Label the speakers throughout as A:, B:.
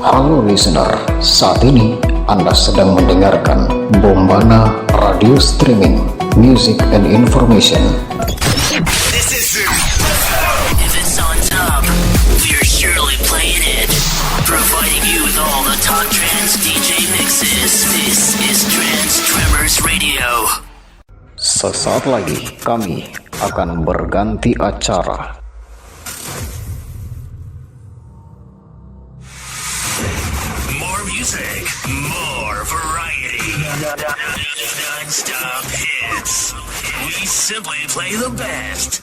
A: Halo listener, saat ini Anda sedang mendengarkan Bombana Radio Streaming, Music and Information.
B: This is if it's on top, we're surely playing it. Providing you with all the top trance DJ mixes. This is Trance Tremors Radio.
A: Sesaat lagi kami akan berganti acara.
B: More music, more variety. Non-stop hits. We simply play the best.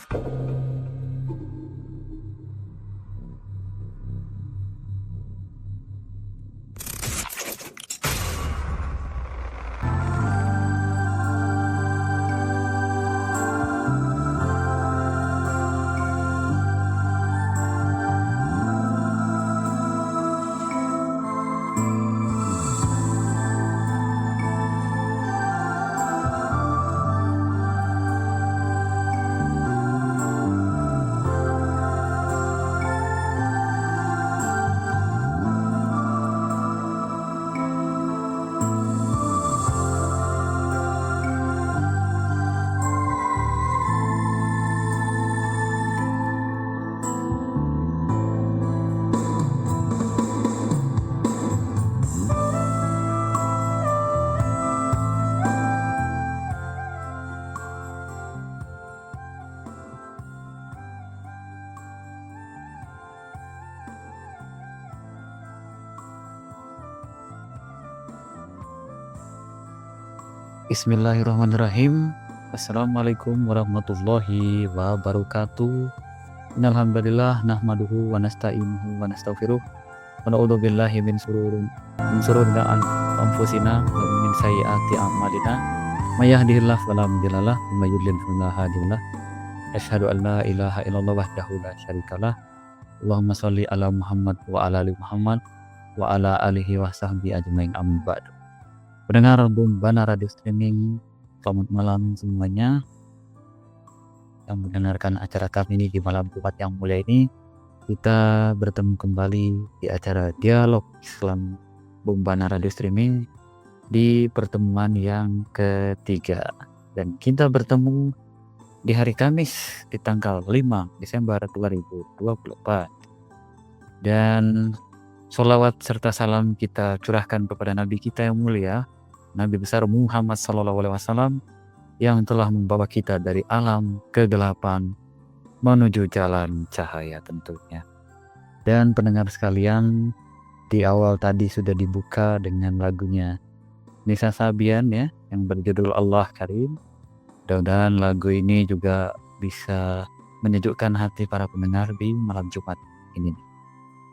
C: Bismillahirrahmanirrahim. Assalamualaikum warahmatullahi wabarakatuh. Innalhamdulillah nahmaduhu wa nasta'inuhu wa nastaghfiruh wa na'udzu billahi min shururi anfusina wa min sayyiati a'malina. May yahdihillahu fala mudhillalah wa may yudlil fala hadiyalah. Asyhadu an la ilaha illallah wahdahu la syarikalah. Allahumma shalli ala Muhammad wa ala ali Muhammad wa ala alihi wa sahbihi ajmain, amma ba'du. Pendengar Bombana Radio Streaming, selamat malam semuanya yang mendengarkan acara kami ini di malam Jumat yang mulia ini. Kita bertemu kembali di acara Dialog Islam Bombana Radio Streaming di pertemuan yang ketiga, dan kita bertemu di hari Kamis di tanggal 5 Desember 2024, dan sholawat serta salam kita curahkan kepada Nabi kita yang mulia, Nabi besar Muhammad SAW, yang telah membawa kita dari alam kegelapan menuju jalan cahaya tentunya. Dan pendengar sekalian, di awal tadi sudah dibuka dengan lagunya Nisa Sabian ya, yang berjudul Allah Karim. Mudah-mudahan lagu ini juga bisa menyejukkan hati para pendengar di malam Jumat ini.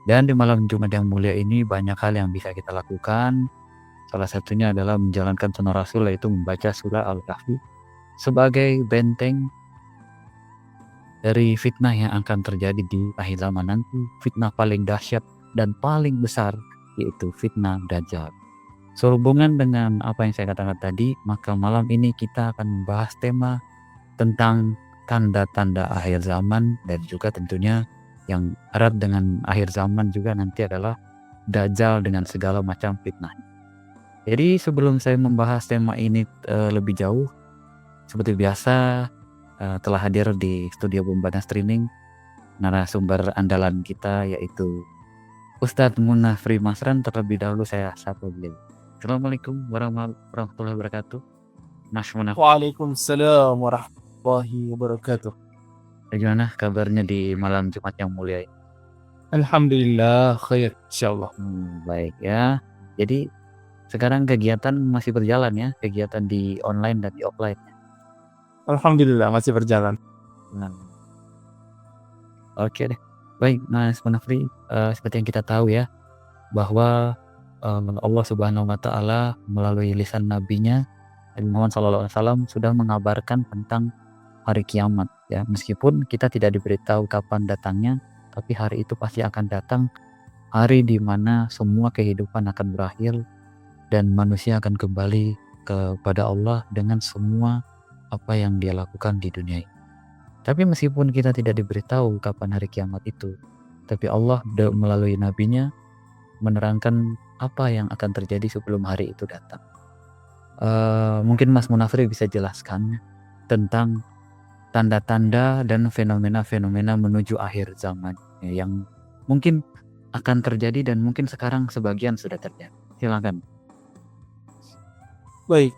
C: Dan di malam Jumat yang mulia ini banyak hal yang bisa kita lakukan. Salah satunya adalah menjalankan sunnah Rasul, yaitu membaca surah Al-Kahfi sebagai benteng dari fitnah yang akan terjadi di akhir zaman nanti. Fitnah paling dahsyat dan paling besar yaitu fitnah Dajjal. Sehubungan dengan apa yang saya katakan tadi, maka malam ini kita akan membahas tema tentang tanda-tanda akhir zaman, dan juga tentunya yang erat dengan akhir zaman juga nanti adalah Dajjal dengan segala macam fitnah. Jadi sebelum saya membahas tema ini lebih jauh, seperti biasa telah hadir di studio Bombana Streaming narasumber andalan kita, yaitu Ustadz Munafri Masran. Terlebih dahulu saya sapa beliau. Assalamualaikum warahmatullahi wabarakatuh, Mas Munafri.
D: Waalaikumsalam warahmatullahi wabarakatuh.
C: Bagaimana kabarnya di malam Jumat yang mulia ini?
D: Alhamdulillah khair insyaallah.
C: Baik ya. Jadi sekarang kegiatan masih berjalan ya, kegiatan di online dan di offline.
D: Alhamdulillah masih berjalan.
C: Nah, oke deh. Baik, Mas Munafri, seperti yang kita tahu ya, bahwa Allah Subhanahu wa Ta'ala melalui lisan nabinya Nabi Muhammad SAW sudah mengabarkan tentang hari kiamat ya. Meskipun kita tidak diberitahu kapan datangnya, tapi hari itu pasti akan datang, hari di mana semua kehidupan akan berakhir dan manusia akan kembali kepada Allah dengan semua apa yang dia lakukan di dunia ini. Tapi meskipun kita tidak diberitahu kapan hari kiamat itu, tapi Allah melalui nabinya menerangkan apa yang akan terjadi sebelum hari itu datang. Mungkin Mas Munafri bisa jelaskan tentang tanda-tanda dan fenomena-fenomena menuju akhir zaman yang mungkin akan terjadi dan mungkin sekarang sebagian sudah terjadi. Silakan.
D: Baik.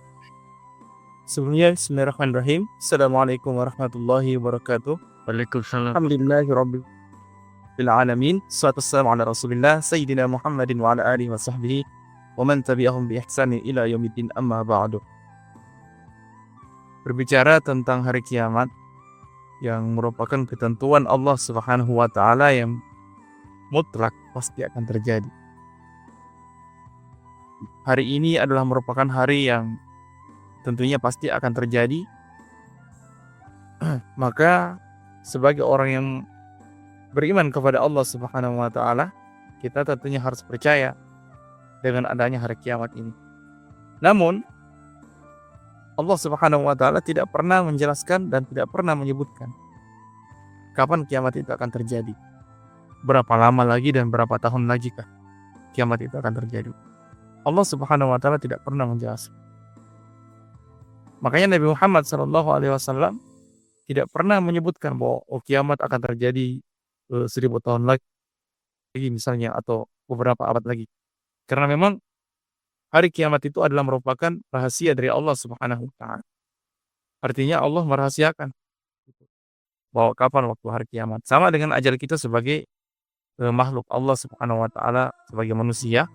D: Sebelumnya bismillahirrahmanirrahim. Assalamualaikum warahmatullahi wabarakatuh.
C: Waalaikumsalam.
D: Alhamdulillahirabbil alamin. Wassalatu wassalamu ala Rasulillah sayyidina Muhammadin wa ala alihi wa sahbihi wa man tabi'ahum bi ihsanin ila yaumiddin, amma ba'du. Berbicara tentang hari kiamat yang merupakan ketentuan Allah Subhanahu wa taala yang mutlak pasti akan terjadi. Hari ini adalah merupakan hari yang tentunya pasti akan terjadi. Maka sebagai orang yang beriman kepada Allah Subhanahu wa taala, kita tentunya harus percaya dengan adanya hari kiamat ini. Namun Allah Subhanahu wa taala tidak pernah menjelaskan dan tidak pernah menyebutkan kapan kiamat itu akan terjadi. Berapa lama lagi dan berapa tahun lagi kah kiamat itu akan terjadi. Allah Subhanahu wa taala tidak pernah menjelaskan. Makanya Nabi Muhammad SAW tidak pernah menyebutkan bahwa kiamat akan terjadi 1000 tahun lagi misalnya, atau beberapa abad lagi. Karena memang hari kiamat itu adalah merupakan rahasia dari Allah Subhanahu wa taala. Artinya Allah merahasiakan bahwa kapan waktu hari kiamat. Sama dengan ajal kita sebagai makhluk Allah Subhanahu wa taala, sebagai manusia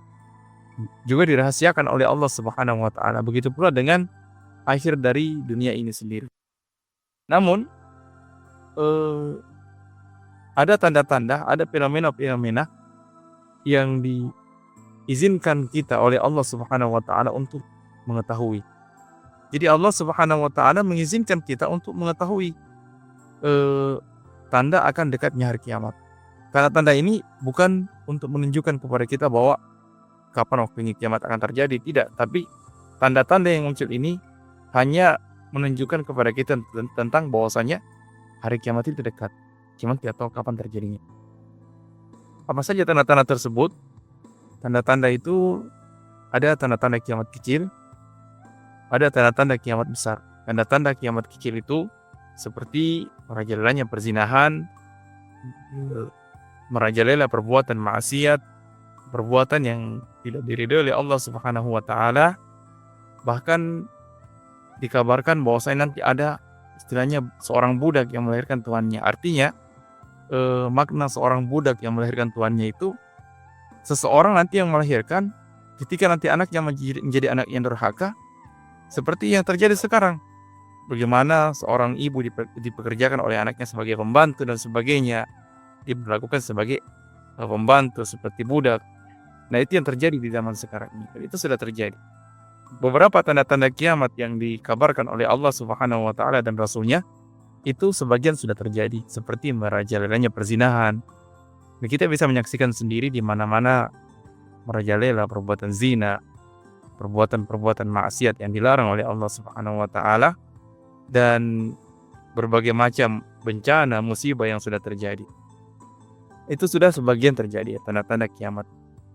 D: juga dirahasiakan oleh Allah Subhanahu wa taala. Begitu pula dengan akhir dari dunia ini sendiri. Namun ada tanda-tanda, ada fenomena-fenomena yang diizinkan kita oleh Allah Subhanahu wa taala untuk mengetahui. Jadi Allah Subhanahu wa taala mengizinkan kita untuk mengetahui tanda akan dekatnya hari kiamat. Karena tanda ini bukan untuk menunjukkan kepada kita bahwa kapan waktu ini kiamat akan terjadi, tidak. Tapi tanda-tanda yang muncul ini hanya menunjukkan kepada kita tentang bahwasanya hari kiamat itu dekat. Cuma tidak tahu kapan terjadinya. Apa saja tanda-tanda tersebut? Tanda-tanda itu ada tanda-tanda kiamat kecil, ada tanda-tanda kiamat besar. Tanda-tanda kiamat kecil itu seperti merajalelanya perzinahan, merajalela perbuatan maksiat, perbuatan yang tidak diridhoi oleh Allah Subhanahu wa taala. Bahkan dikabarkan bahwasanya nanti ada istilahnya seorang budak yang melahirkan tuannya. Artinya makna seorang budak yang melahirkan tuannya itu seseorang nanti yang melahirkan ketika nanti anaknya menjadi anak yang durhaka, seperti yang terjadi sekarang. Bagaimana seorang ibu dipekerjakan oleh anaknya sebagai pembantu dan sebagainya, diperlakukan sebagai pembantu seperti budak. Nah, itu yang terjadi di zaman sekarang ini. Dan itu sudah terjadi. Beberapa tanda-tanda kiamat yang dikabarkan oleh Allah Subhanahu wa taala dan Rasulnya itu sebagian sudah terjadi, seperti merajalelanya perzinahan. Dan kita bisa menyaksikan sendiri di mana-mana merajalela perbuatan zina, perbuatan-perbuatan maksiat yang dilarang oleh Allah Subhanahu wa taala, dan berbagai macam bencana, musibah yang sudah terjadi. Itu sudah sebagian terjadi, tanda-tanda kiamat.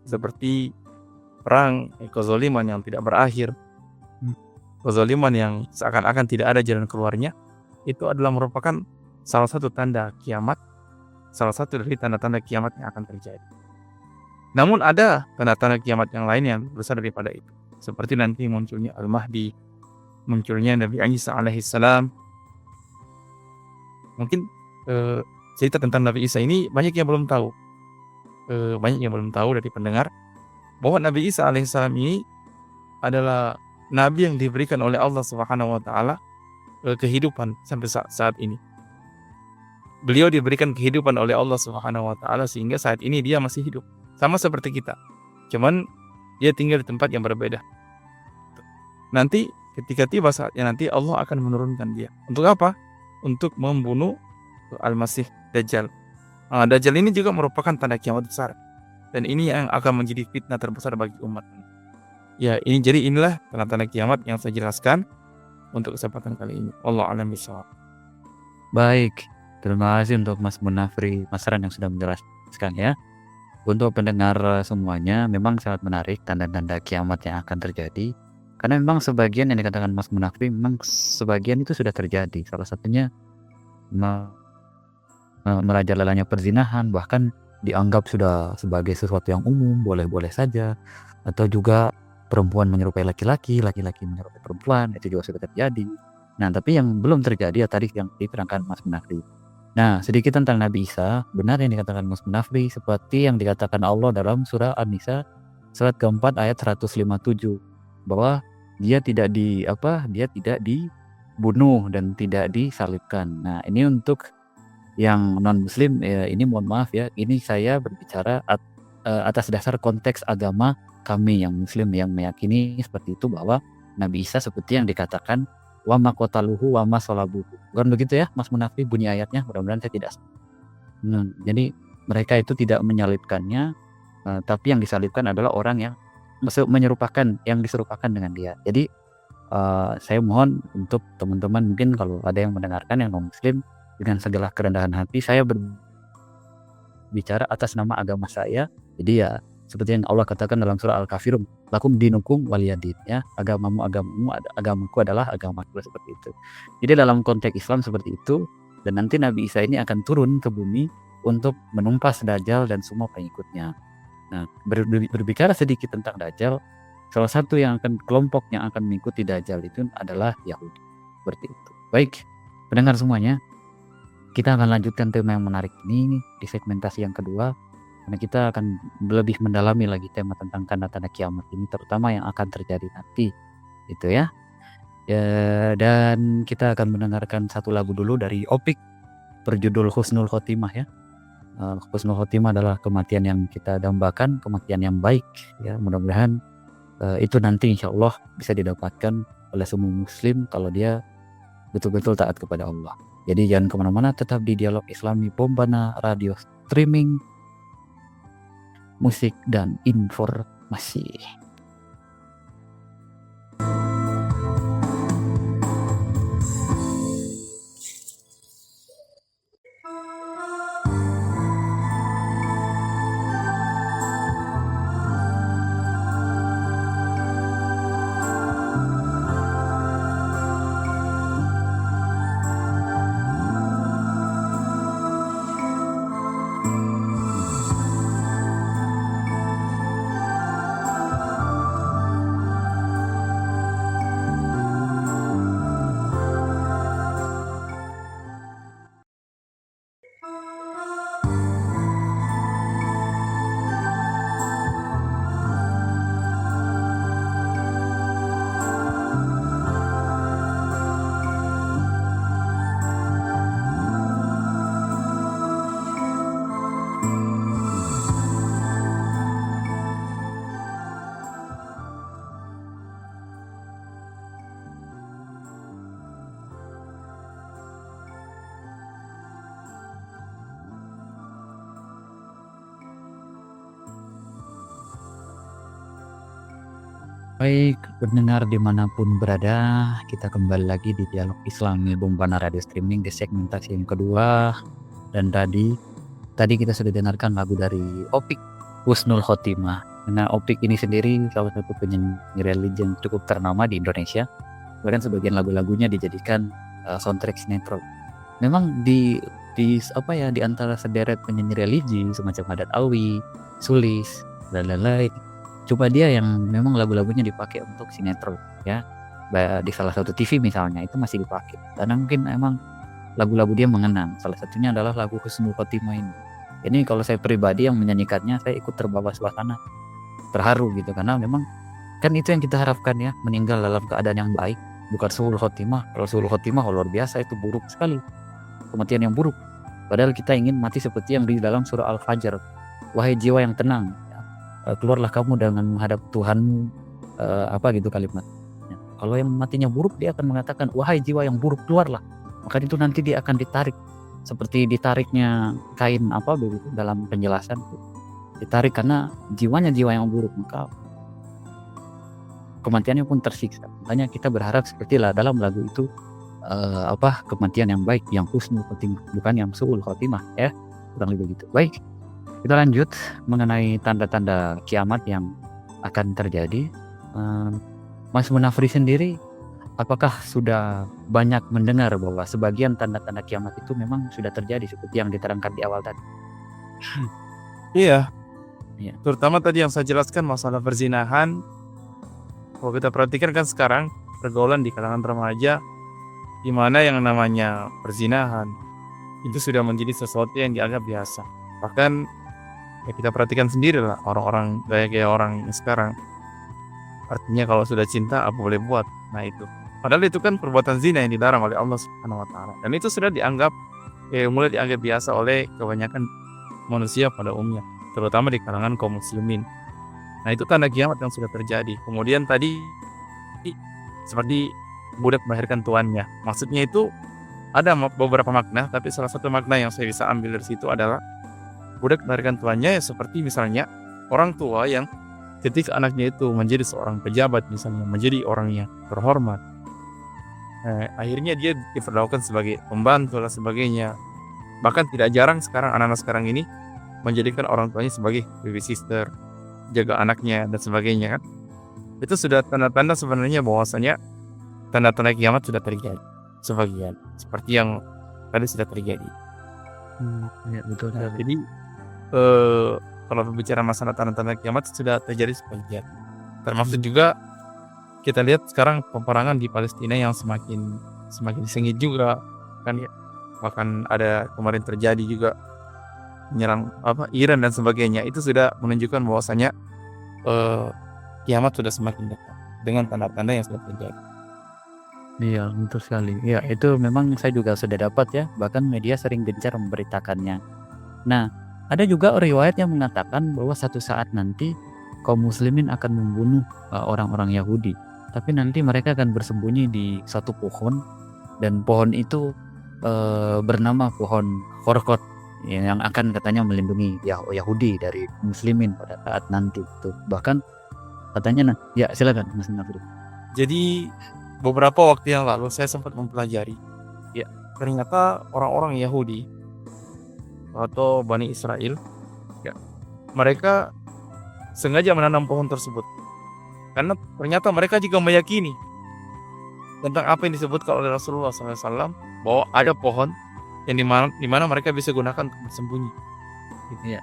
D: Seperti perang, kezaliman yang tidak berakhir, kezaliman yang seakan-akan tidak ada jalan keluarnya. Itu adalah merupakan salah satu tanda kiamat, salah satu dari tanda-tanda kiamat yang akan terjadi. Namun ada tanda-tanda kiamat yang lain yang besar daripada itu. Seperti nanti munculnya Al-Mahdi, munculnya Nabi Isa alaihissalam. Mungkin cerita tentang Nabi Isa ini banyak yang belum tahu. Banyak yang belum tahu dari pendengar bahwa Nabi Isa alaihissalam ini adalah Nabi yang diberikan oleh Allah Subhanahu wa taala kehidupan sampai saat ini. Beliau diberikan kehidupan oleh Allah Subhanahu wa taala sehingga saat ini dia masih hidup. Sama seperti kita. Cuman dia tinggal di tempat yang berbeda. Nanti ketika tiba saatnya nanti Allah akan menurunkan dia. Untuk apa? Untuk membunuh Al-Masih Dajjal. Dajjal ini juga merupakan tanda kiamat besar. Dan ini yang akan menjadi fitnah terbesar bagi umat. Ya, inilah tanda-tanda kiamat yang saya jelaskan untuk kesempatan kali ini. Wallahu a'lam bishawab.
C: Baik, terima kasih untuk Mas Munafri, Mas Ran yang sudah menjelaskan ya. Untuk pendengar semuanya, memang sangat menarik tanda-tanda kiamat yang akan terjadi. Karena memang sebagian yang dikatakan Mas Munafri, memang sebagian itu sudah terjadi. Salah satunya me- merajalelanya perzinahan, bahkan dianggap sudah sebagai sesuatu yang umum, boleh-boleh saja. Atau juga perempuan menyerupai laki-laki, laki-laki menyerupai perempuan, itu juga sudah terjadi. Nah, tapi yang belum terjadi ya tadi yang diterangkan Mas Munafri. Nah, sedikit tentang Nabi Isa, benar yang dikatakan Mas Munafri seperti yang dikatakan Allah dalam surah An-Nisa surat keempat ayat 157 bahwa dia tidak dibunuh dan tidak disalibkan. Nah, ini untuk yang non muslim ini mohon maaf ya, ini saya berbicara atas dasar konteks agama kami yang muslim yang meyakini seperti itu bahwa Nabi Isa seperti yang dikatakan wa ma qataluhu wa ma salabuhu. Bukan begitu ya Mas Munafri bunyi ayatnya? Mudah-mudahan saya tidak salah. Jadi mereka itu tidak menyalibkannya, tapi yang disalibkan adalah orang yang menyerupakan, yang diserupakan dengan dia. Jadi saya mohon untuk teman-teman mungkin kalau ada yang mendengarkan yang non muslim, dengan segala kerendahan hati saya berbicara atas nama agama saya. Jadi ya seperti yang Allah katakan dalam surah Al-Kafirun, lakum dinukum waliyadin, ya, agamamu, agamaku adalah agamaku, seperti itu. Jadi dalam konteks Islam seperti itu, dan nanti Nabi Isa ini akan turun ke bumi untuk menumpas Dajjal dan semua pengikutnya. Nah, berbicara sedikit tentang Dajjal, salah satu kelompok yang akan mengikuti Dajjal itu adalah Yahudi. Seperti itu. Baik, pendengar semuanya, kita akan lanjutkan tema yang menarik ini di segmentasi yang kedua. Karena kita akan lebih mendalami lagi tema tentang tanda-tanda kiamat ini, terutama yang akan terjadi nanti, gitu ya. Dan kita akan mendengarkan satu lagu dulu dari Opik berjudul Husnul Khotimah ya. Husnul Khotimah adalah kematian yang kita dambakan, kematian yang baik ya. Mudah-mudahan itu nanti insya Allah bisa didapatkan oleh semua muslim kalau dia betul-betul taat kepada Allah. Jadi jangan kemana-mana, tetap di Dialog Islami Bombana Radio Streaming, musik dan informasi. Baik, pendengar dimanapun berada, kita kembali lagi di Dialog Islami Bombana Radio Streaming di segmentasi yang kedua. Dan tadi kita sudah dengarkan lagu dari Opik, Husnul Khotimah. Nah, Opik ini sendiri salah satu penyanyi religi yang cukup ternama di Indonesia. Bahkan sebagian lagu-lagunya dijadikan soundtrack sinetron. Memang di antara sederet penyanyi religi semacam Haddad Alwi, Sulis, dan lain-lain, cuma dia yang memang lagu-lagunya dipakai untuk sinetron ya. Di salah satu TV misalnya itu masih dipakai karena mungkin emang lagu-lagu dia mengenang. Salah satunya adalah lagu Husnul Khotimah ini. Ini kalau saya pribadi yang menyanyikannya, saya ikut terbawa suasana, terharu gitu, karena memang kan itu yang kita harapkan ya, meninggal dalam keadaan yang baik, bukan suul khotimah. Kalau suul khotimah luar biasa, itu buruk sekali, kematian yang buruk. Padahal kita ingin mati seperti yang di dalam surah Al-Fajr, wahai jiwa yang tenang, keluarlah kamu dengan menghadap Tuhanmu, gitu kalimatnya. Kalau yang matinya buruk, dia akan mengatakan, wahai jiwa yang buruk, keluarlah. Maka itu nanti dia akan ditarik seperti ditariknya kain begitu dalam penjelasan, ditarik karena jiwanya jiwa yang buruk, maka kematiannya pun tersiksa. Makanya kita berharap sepertilah dalam lagu itu kematian yang baik, yang husnul khotimah, bukan yang suul khotimah ya, kurang lebih begitu. Baik, Kita lanjut mengenai tanda-tanda kiamat yang akan terjadi. Mas Munafri sendiri, apakah sudah banyak mendengar bahwa sebagian tanda-tanda kiamat itu memang sudah terjadi seperti yang diterangkan di awal tadi?
D: Iya.
C: Iya.
D: Terutama tadi yang saya jelaskan masalah perzinahan. Kalau kita perhatikan kan sekarang pergaulan di kalangan remaja, di mana yang namanya perzinahan itu sudah menjadi sesuatu yang dianggap biasa. Bahkan ya kita perhatikan sendiri lah orang-orang gaya-gaya orang sekarang. Artinya kalau sudah cinta apa boleh buat. Nah itu. Padahal itu kan perbuatan zina yang dilarang oleh Allah Subhanahu wa taala. Dan itu sudah dianggap mulai dianggap biasa oleh kebanyakan manusia pada umumnya, terutama di kalangan kaum muslimin. Nah, itu tanda kiamat yang sudah terjadi. Kemudian tadi seperti budak melahirkan tuannya. Maksudnya itu ada beberapa makna, tapi salah satu makna yang saya bisa ambil dari situ adalah budak melahirkan tuannya ya seperti misalnya orang tua yang ketika anaknya itu menjadi seorang pejabat, misalnya menjadi orang yang terhormat, akhirnya dia diperlakukan sebagai pembantu dan sebagainya. Bahkan tidak jarang sekarang anak-anak sekarang ini menjadikan orang tuanya sebagai babysitter, jaga anaknya dan sebagainya kan. Itu sudah tanda-tanda sebenarnya bahwasanya tanda-tanda kiamat sudah terjadi sebagian, seperti yang tadi sudah terjadi.
C: Ya, betul.
D: Nah, jadi kalau berbicara masalah tanda-tanda kiamat sudah terjadi sebagian. Termasuk juga kita lihat sekarang peperangan di Palestina yang semakin sengit juga kan ya. Bahkan ada kemarin terjadi juga menyerang Iran dan sebagainya. Itu sudah menunjukkan bahwasanya kiamat sudah semakin dekat dengan tanda-tanda yang sudah terjadi.
C: Iya, betul sekali. Ya, itu memang saya juga sudah dapat ya. Bahkan media sering gencar memberitakannya. Nah, ada juga riwayat yang mengatakan bahwa satu saat nanti kaum muslimin akan membunuh orang-orang Yahudi. Tapi nanti mereka akan bersembunyi di satu pohon, dan pohon itu bernama pohon Khorkot yang akan katanya melindungi Yahudi dari muslimin pada saat nanti itu. Bahkan katanya, ya silakan Mas Nafri.
D: Jadi beberapa waktu yang lalu saya sempat mempelajari, ya ternyata orang-orang Yahudi atau Bani Israel, ya mereka sengaja menanam pohon tersebut karena ternyata mereka juga meyakini tentang apa yang disebutkan oleh Rasulullah SAW bahwa ada pohon yang dimana mereka bisa gunakan untuk bersembunyi.
C: Iya.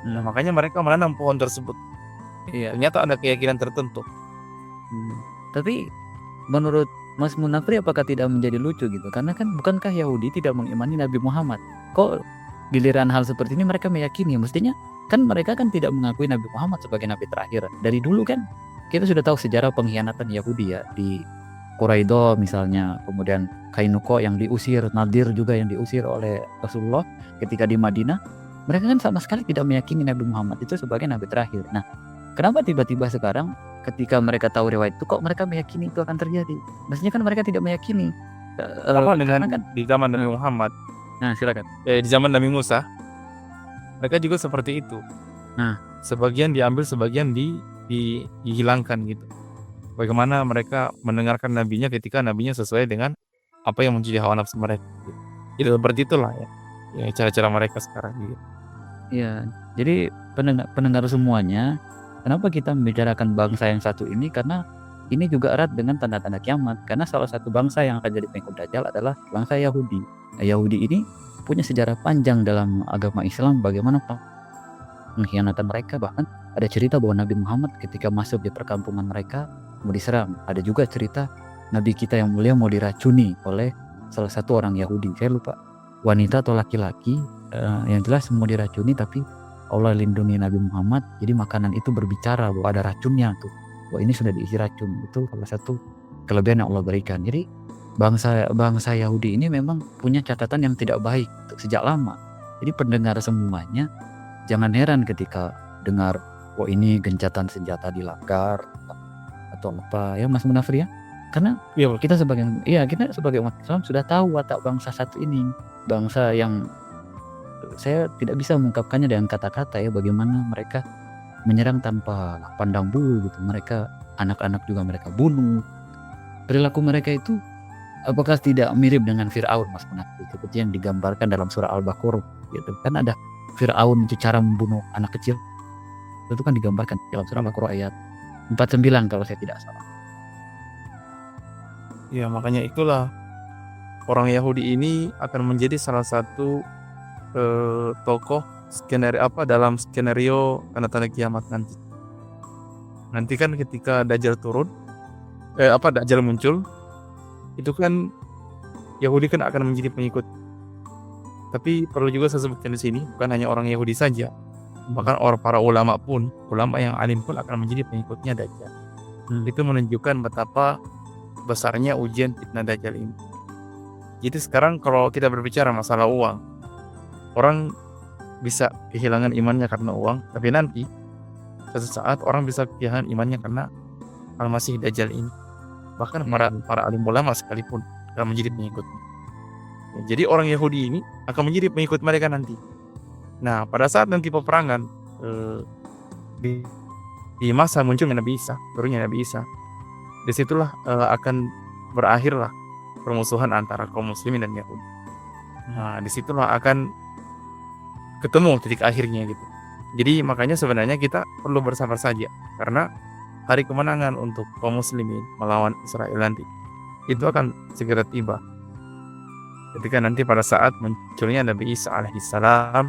D: Nah, makanya mereka menanam pohon tersebut.
C: Iya.
D: Ternyata ada keyakinan tertentu.
C: Tapi menurut Mas Munafri apakah tidak menjadi lucu gitu? Karena kan bukankah Yahudi tidak mengimani Nabi Muhammad? Kok giliran hal seperti ini mereka meyakini? Mestinya kan mereka kan tidak mengakui Nabi Muhammad sebagai Nabi terakhir. Dari dulu kan kita sudah tahu sejarah pengkhianatan Yahudi ya, di Quraidah misalnya, kemudian Kainuko yang diusir, Nadir juga yang diusir oleh Rasulullah ketika di Madinah. Mereka kan sama sekali tidak meyakini Nabi Muhammad itu sebagai Nabi terakhir. Nah, kenapa tiba-tiba sekarang ketika mereka tahu riwayat itu kok mereka meyakini itu akan terjadi? Mestinya kan mereka tidak meyakini.
D: Sama dengan
C: kan
D: di zaman Nabi Muhammad.
C: Nah, silakan.
D: Di zaman Nabi Musa, mereka juga seperti itu.
C: Nah,
D: sebagian diambil, sebagian dihilangkan gitu. Bagaimana mereka mendengarkan nabinya ketika nabinya sesuai dengan apa yang menjadi hawa nafsu mereka. Itu seperti itulah ya cara-cara mereka sekarang gitu.
C: Iya, jadi pendengar semuanya, kenapa kita membicarakan bangsa yang satu ini? Karena ini juga erat dengan tanda-tanda kiamat. Karena salah satu bangsa yang akan jadi pengikut Dajjal adalah bangsa Yahudi. Nah, Yahudi ini punya sejarah panjang dalam agama Islam. Bagaimana pengkhianatan mereka, bahkan ada cerita bahwa Nabi Muhammad ketika masuk di perkampungan mereka mau diserang. Ada juga cerita Nabi kita yang mulia mau diracuni oleh salah satu orang Yahudi. Saya lupa wanita atau laki-laki, yang jelas mau diracuni, tapi Allah lindungi Nabi Muhammad. Jadi makanan itu berbicara bahwa ada racunnya tuh. Bahwa ini sudah diisi racun. Itu salah satu kelebihan yang Allah berikan. Jadi bangsa Yahudi ini memang punya catatan yang tidak baik sejak lama. Jadi pendengar semuanya jangan heran ketika dengar wah ini gencatan senjata dilanggar atau apa ya Mas Munafri ya. Karena kita sebagai umat Islam sudah tahu watak bangsa satu ini, bangsa yang saya tidak bisa mengungkapkannya dengan kata-kata ya, bagaimana mereka menyerang tanpa pandang bulu gitu. Mereka anak-anak juga mereka bunuh. Perilaku mereka itu apakah tidak mirip dengan Fir'aun Mas Munafri, seperti yang digambarkan dalam surah Al-Baqarah gitu. Kan ada Fir'aun itu cara membunuh anak kecil itu kan digambarkan dalam surah Al-Baqarah ayat 49 kalau saya tidak salah.
D: Ya, makanya itulah orang Yahudi ini akan menjadi salah satu tokoh dalam skenario tanda-tanda kiamat nanti. Nanti kan ketika Dajjal turun, Dajjal muncul, itu kan Yahudi kan akan menjadi pengikut. Tapi perlu juga saya sebutkan di sini, bukan hanya orang Yahudi saja, bahkan para ulama yang alim pun akan menjadi pengikutnya Dajjal. Itu menunjukkan betapa besarnya ujian fitnah Dajjal ini. Jadi sekarang kalau kita berbicara masalah uang, orang bisa kehilangan imannya karena uang, tapi nanti suatu saat orang bisa kehilangan imannya karena Al-Masih Dajjal ini. Bahkan para alim ulama sekalipun akan menjadi pengikutnya. Ya, jadi orang Yahudi ini akan menjadi pengikut mereka nanti. Nah, pada saat nanti peperangan di masa munculnya Nabi Isa, turunnya Nabi Isa, disitulah akan berakhirlah permusuhan antara kaum muslimin dan Yahudi. Nah, disitulah akan ketemu titik akhirnya gitu. Jadi makanya sebenarnya kita perlu bersabar saja, karena hari kemenangan untuk kaum muslimin melawan Israel nanti itu akan segera tiba. Ketika nanti pada saat munculnya Nabi Isa alaihissalam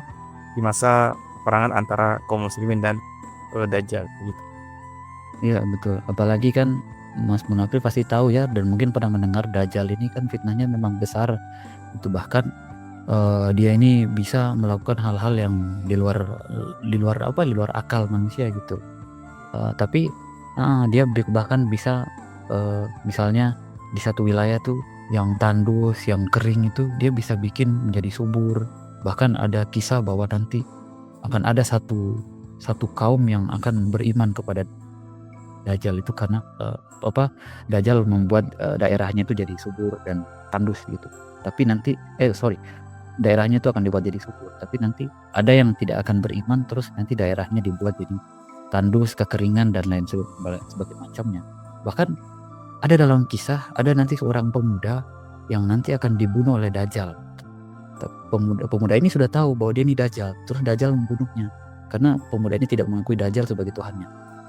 D: di masa peperangan antara kaum muslimin dan Dajjal gitu.
C: Iya betul, apalagi kan Mas Munafir pasti tahu ya, dan mungkin pernah mendengar Dajjal ini kan fitnahnya memang besar. Itu bahkan dia ini bisa melakukan hal-hal yang di luar akal manusia gitu. Tapi dia bahkan bisa misalnya di satu wilayah tuh yang tandus, yang kering itu dia bisa bikin menjadi subur. Bahkan ada kisah bahwa nanti akan ada satu kaum yang akan beriman kepada Dajjal itu karena Dajjal membuat daerahnya itu jadi subur dan tandus gitu. Tapi nanti daerahnya itu akan dibuat jadi subur. Tapi nanti ada yang tidak akan beriman, terus nanti daerahnya dibuat jadi tandus, kekeringan dan lain sebagainya macamnya. Bahkan ada dalam kisah, ada nanti seorang pemuda yang nanti akan dibunuh oleh Dajjal. Pemuda ini sudah tahu bahwa dia ini Dajjal, terus Dajjal membunuhnya karena pemuda ini tidak mengakui Dajjal sebagai Tuhannya.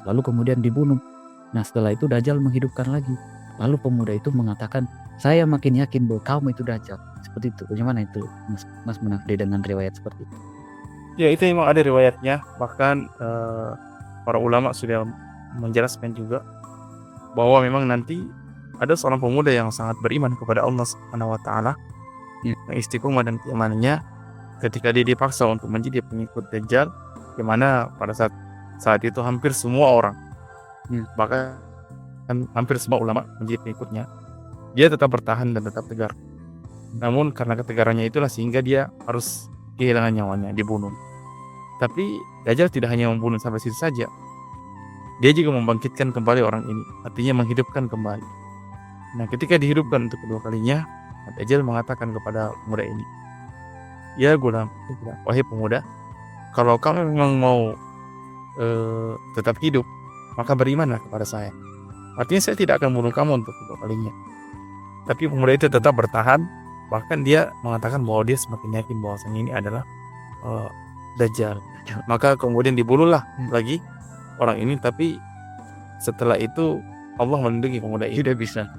C: Lalu kemudian dibunuh. Nah setelah itu Dajjal menghidupkan lagi. Lalu pemuda itu mengatakan, saya makin yakin bahwa kamu itu Dajjal. Seperti itu. Bagaimana itu Mas Munafri dengan riwayat seperti itu?
D: Ya itu memang ada riwayatnya. Bahkan para ulama sudah menjelaskan juga bahwa memang nanti ada seorang pemuda yang sangat beriman kepada Allah Subhanahu wa taala, yang istiqomah dan keimanannya, ketika dia dipaksa untuk menjadi pengikut Dajjal, di mana pada saat itu hampir semua orang, bahkan hampir semua ulama menjadi pengikutnya, dia tetap bertahan dan tetap tegar. Namun karena ketegarannya itulah sehingga dia harus kehilangan nyawanya, dibunuh. Tapi Dajjal tidak hanya membunuh sampai situ saja, dia juga membangkitkan kembali orang ini, artinya menghidupkan kembali. Nah ketika dihidupkan untuk kedua kalinya, Dajjal mengatakan kepada pemuda ini, ya gulam, wahai pemuda, kalau kamu memang mau tetap hidup, maka berimanlah kepada saya. Artinya saya tidak akan membunuh kamu untuk kedua kalinya. Tapi pemuda itu tetap bertahan, bahkan dia mengatakan bahwa dia semakin yakin bahwasanya ini adalah Dajjal. Maka kemudian dibunuhlah lagi orang ini, tapi setelah itu Allah melindungi pemuda ini.
C: Tidak bisa.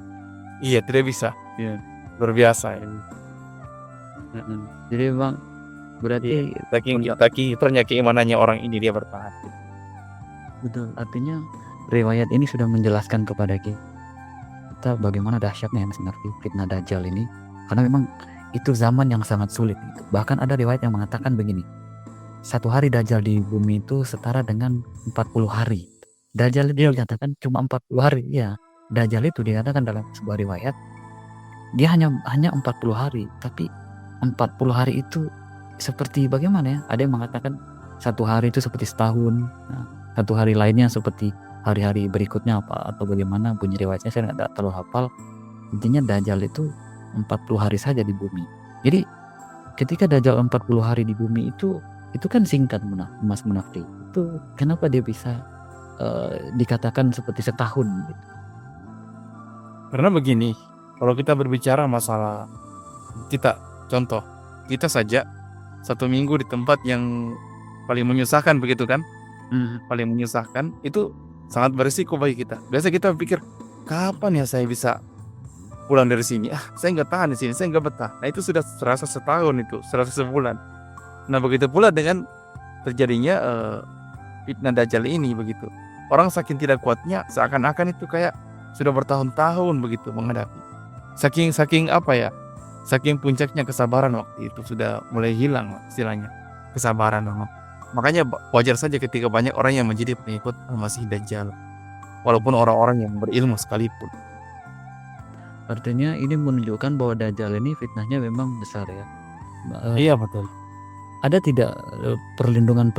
D: Iya, tidak bisa.
C: Iya.
D: Luar biasa ini.
C: Jadi memang berarti
D: Saking keimanannya orang ini dia bertahan.
C: betul, artinya riwayat ini sudah menjelaskan kepada kita bagaimana dahsyatnya Mas Munafri fitnah Dajjal ini, karena memang itu zaman yang sangat sulit. Bahkan ada riwayat yang mengatakan begini, satu hari Dajjal di bumi itu setara dengan 40 hari. Dajjal itu dikatakan cuma 40 hari. Ya, Dajjal itu dikatakan dalam sebuah riwayat dia hanya 40 hari, tapi 40 hari itu seperti bagaimana ya? Ada yang mengatakan satu hari itu seperti setahun, satu hari lainnya seperti hari-hari berikutnya atau bagaimana bunyi riwayatnya, saya tidak terlalu hafal. Intinya Dajjal itu 40 hari saja di bumi. Jadi ketika Dajjal 40 hari di bumi itu kan singkat Mas Munafri. Itu kenapa dia bisa dikatakan seperti setahun gitu?
D: Karena begini, kalau kita berbicara masalah kita saja 1 minggu di tempat yang paling menyusahkan begitu kan, paling menyusahkan, itu sangat berisiko bagi kita. Biasa kita pikir, kapan ya saya bisa pulang dari sini? Saya nggak tahan di sini, saya nggak betah. Nah itu sudah serasa setahun itu, serasa sebulan. Nah begitu pula dengan terjadinya fitnah Dajjal ini begitu. Orang saking tidak kuatnya, seakan-akan itu kayak sudah bertahun-tahun begitu menghadapi. Saking saking puncaknya kesabaran waktu itu sudah mulai hilang istilahnya kesabaran. Makanya wajar saja ketika banyak orang yang menjadi pengikut Al-Masih Dajjal, walaupun orang-orang yang berilmu sekalipun.
C: Artinya ini menunjukkan bahwa Dajjal ini fitnahnya memang besar ya.
D: Iya betul.
C: Ada tidak perlindungan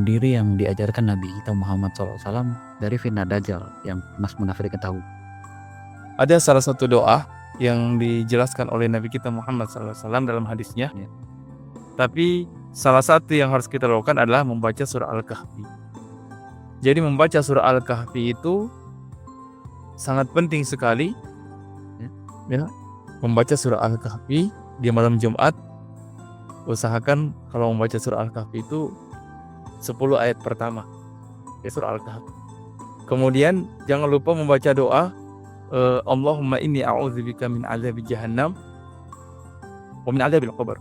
C: diri yang diajarkan Nabi kita Muhammad SAW dari fitnah Dajjal yang Mas Munafir ketahui?
D: Ada salah satu doa yang dijelaskan oleh Nabi kita Muhammad SAW dalam hadisnya.
C: Ya.
D: Tapi salah satu yang harus kita lakukan adalah membaca surah Al-Kahfi. Jadi membaca surah Al-Kahfi itu sangat penting sekali. Ya, membaca surah Al-Kahfi di malam Jumat. Usahakan kalau membaca surah Al-Kahfi itu 10 ayat pertama ya, surah Al-Kahfi. Kemudian jangan lupa membaca doa Allahumma inni a'udzubika min azabi jahannam wa min adzabil qabr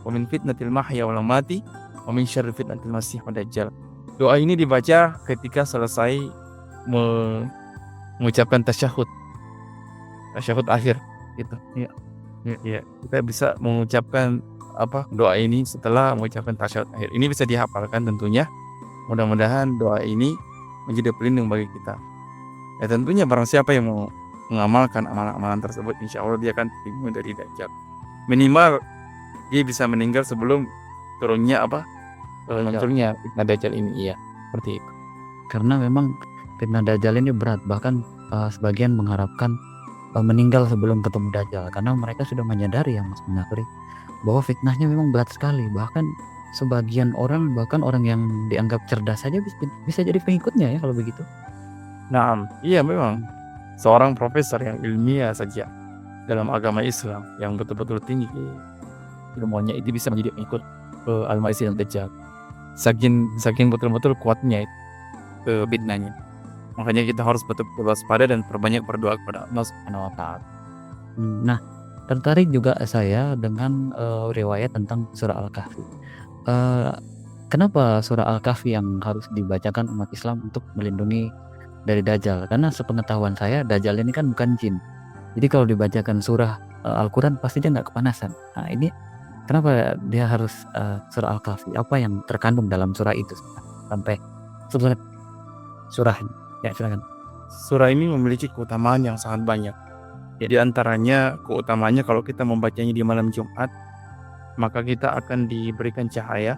D: wa min fitnatil mahya wal mamati wa min syarri fitnatil masih wad dajjal. Doa ini dibaca ketika selesai mengucapkan tasyahud akhir gitu. Ya, kita bisa mengucapkan doa ini setelah mengucapkan tasyahud akhir. Ini bisa dihafalkan tentunya. Mudah-mudahan doa ini menjadi pelindung bagi kita. Ya tentunya barang siapa yang mau mengamalkan amalan-amalan tersebut, insya Allah dia akan terlindung dari Dajjal. Minimal dia bisa meninggal sebelum turunnya munculnya fitnah Dajjal ini. Iya, seperti itu.
C: Karena memang fitnah Dajjal ini berat, bahkan sebagian mengharapkan meninggal sebelum ketemu Dajjal, karena mereka sudah menyadari ya Mas Munafir bahwa fitnahnya memang berat sekali. Bahkan sebagian orang, bahkan orang yang dianggap cerdas saja bisa jadi pengikutnya ya kalau begitu.
D: Nah, iya memang seorang profesor yang ilmiah saja dalam agama Islam yang betul-betul tinggi ilmuannya itu bisa menjadi pengikut Al-Masih Dajjal. Saking betul-betul kuatnya itu fitnahnya. Makanya kita harus betul-betul waspada dan perbanyak berdoa kepada Allah Subhanahu wa taala.
C: Nah, tertarik juga saya dengan riwayat tentang surah Al-Kahfi. Kenapa surah Al-Kahfi yang harus dibacakan umat Islam untuk melindungi dari Dajjal? Karena sepengetahuan saya Dajjal ini kan bukan jin. Jadi kalau dibacakan surah Al-Quran pasti dia nggak kepanasan. Nah ini kenapa dia harus surah Al-Kahfi? Apa yang terkandung dalam surah itu sampai surah? Ya silakan.
D: Surah ini memiliki keutamaan yang sangat banyak. Di antaranya keutamaannya kalau kita membacanya di malam Jumat, maka kita akan diberikan cahaya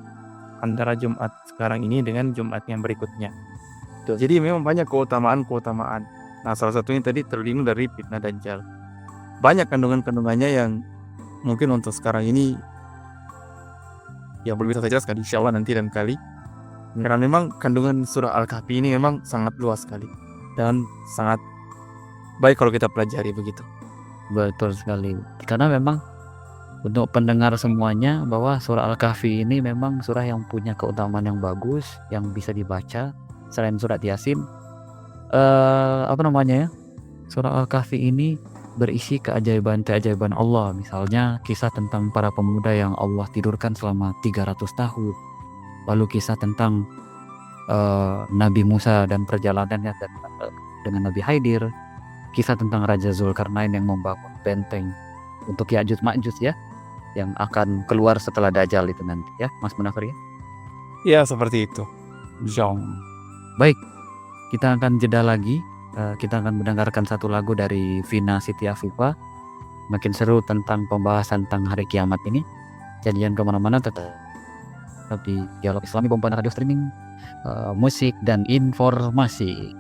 D: antara Jumat sekarang ini dengan Jumat yang berikutnya. Jadi memang banyak keutamaan. Nah salah satunya tadi terlindung dari fitnah Dajjal. Banyak kandungannya yang mungkin untuk sekarang ini yang belum bisa saya jelaskan, insya Allah nanti dan kali. Karena memang kandungan surah Al-Kahfi ini memang sangat luas sekali dan sangat baik kalau kita pelajari begitu.
C: Betul sekali. Karena memang untuk pendengar semuanya bahwa surah Al-Kahfi ini memang surah yang punya keutamaan yang bagus, yang bisa dibaca selain surat Yasin. Surah Al-Kahfi ini berisi keajaiban Allah. Misalnya kisah tentang para pemuda yang Allah tidurkan selama 300 tahun. Lalu kisah tentang Nabi Musa dan perjalanannya dengan Nabi Khidir. Kisah tentang Raja Zulkarnain yang membangun benteng untuk Ya'juj Ma'juj ya, yang akan keluar setelah Dajjal itu nanti ya, Mas Munafir ya.
D: Ya seperti itu.
C: Baik, kita akan jeda lagi. Kita akan mendengarkan satu lagu dari Vina Siti Afifa. Makin seru tentang pembahasan tentang hari kiamat ini. Jadi jangan kemana-mana, tetap di Dialog Islami Bombana Radio Streaming, musik dan informasi.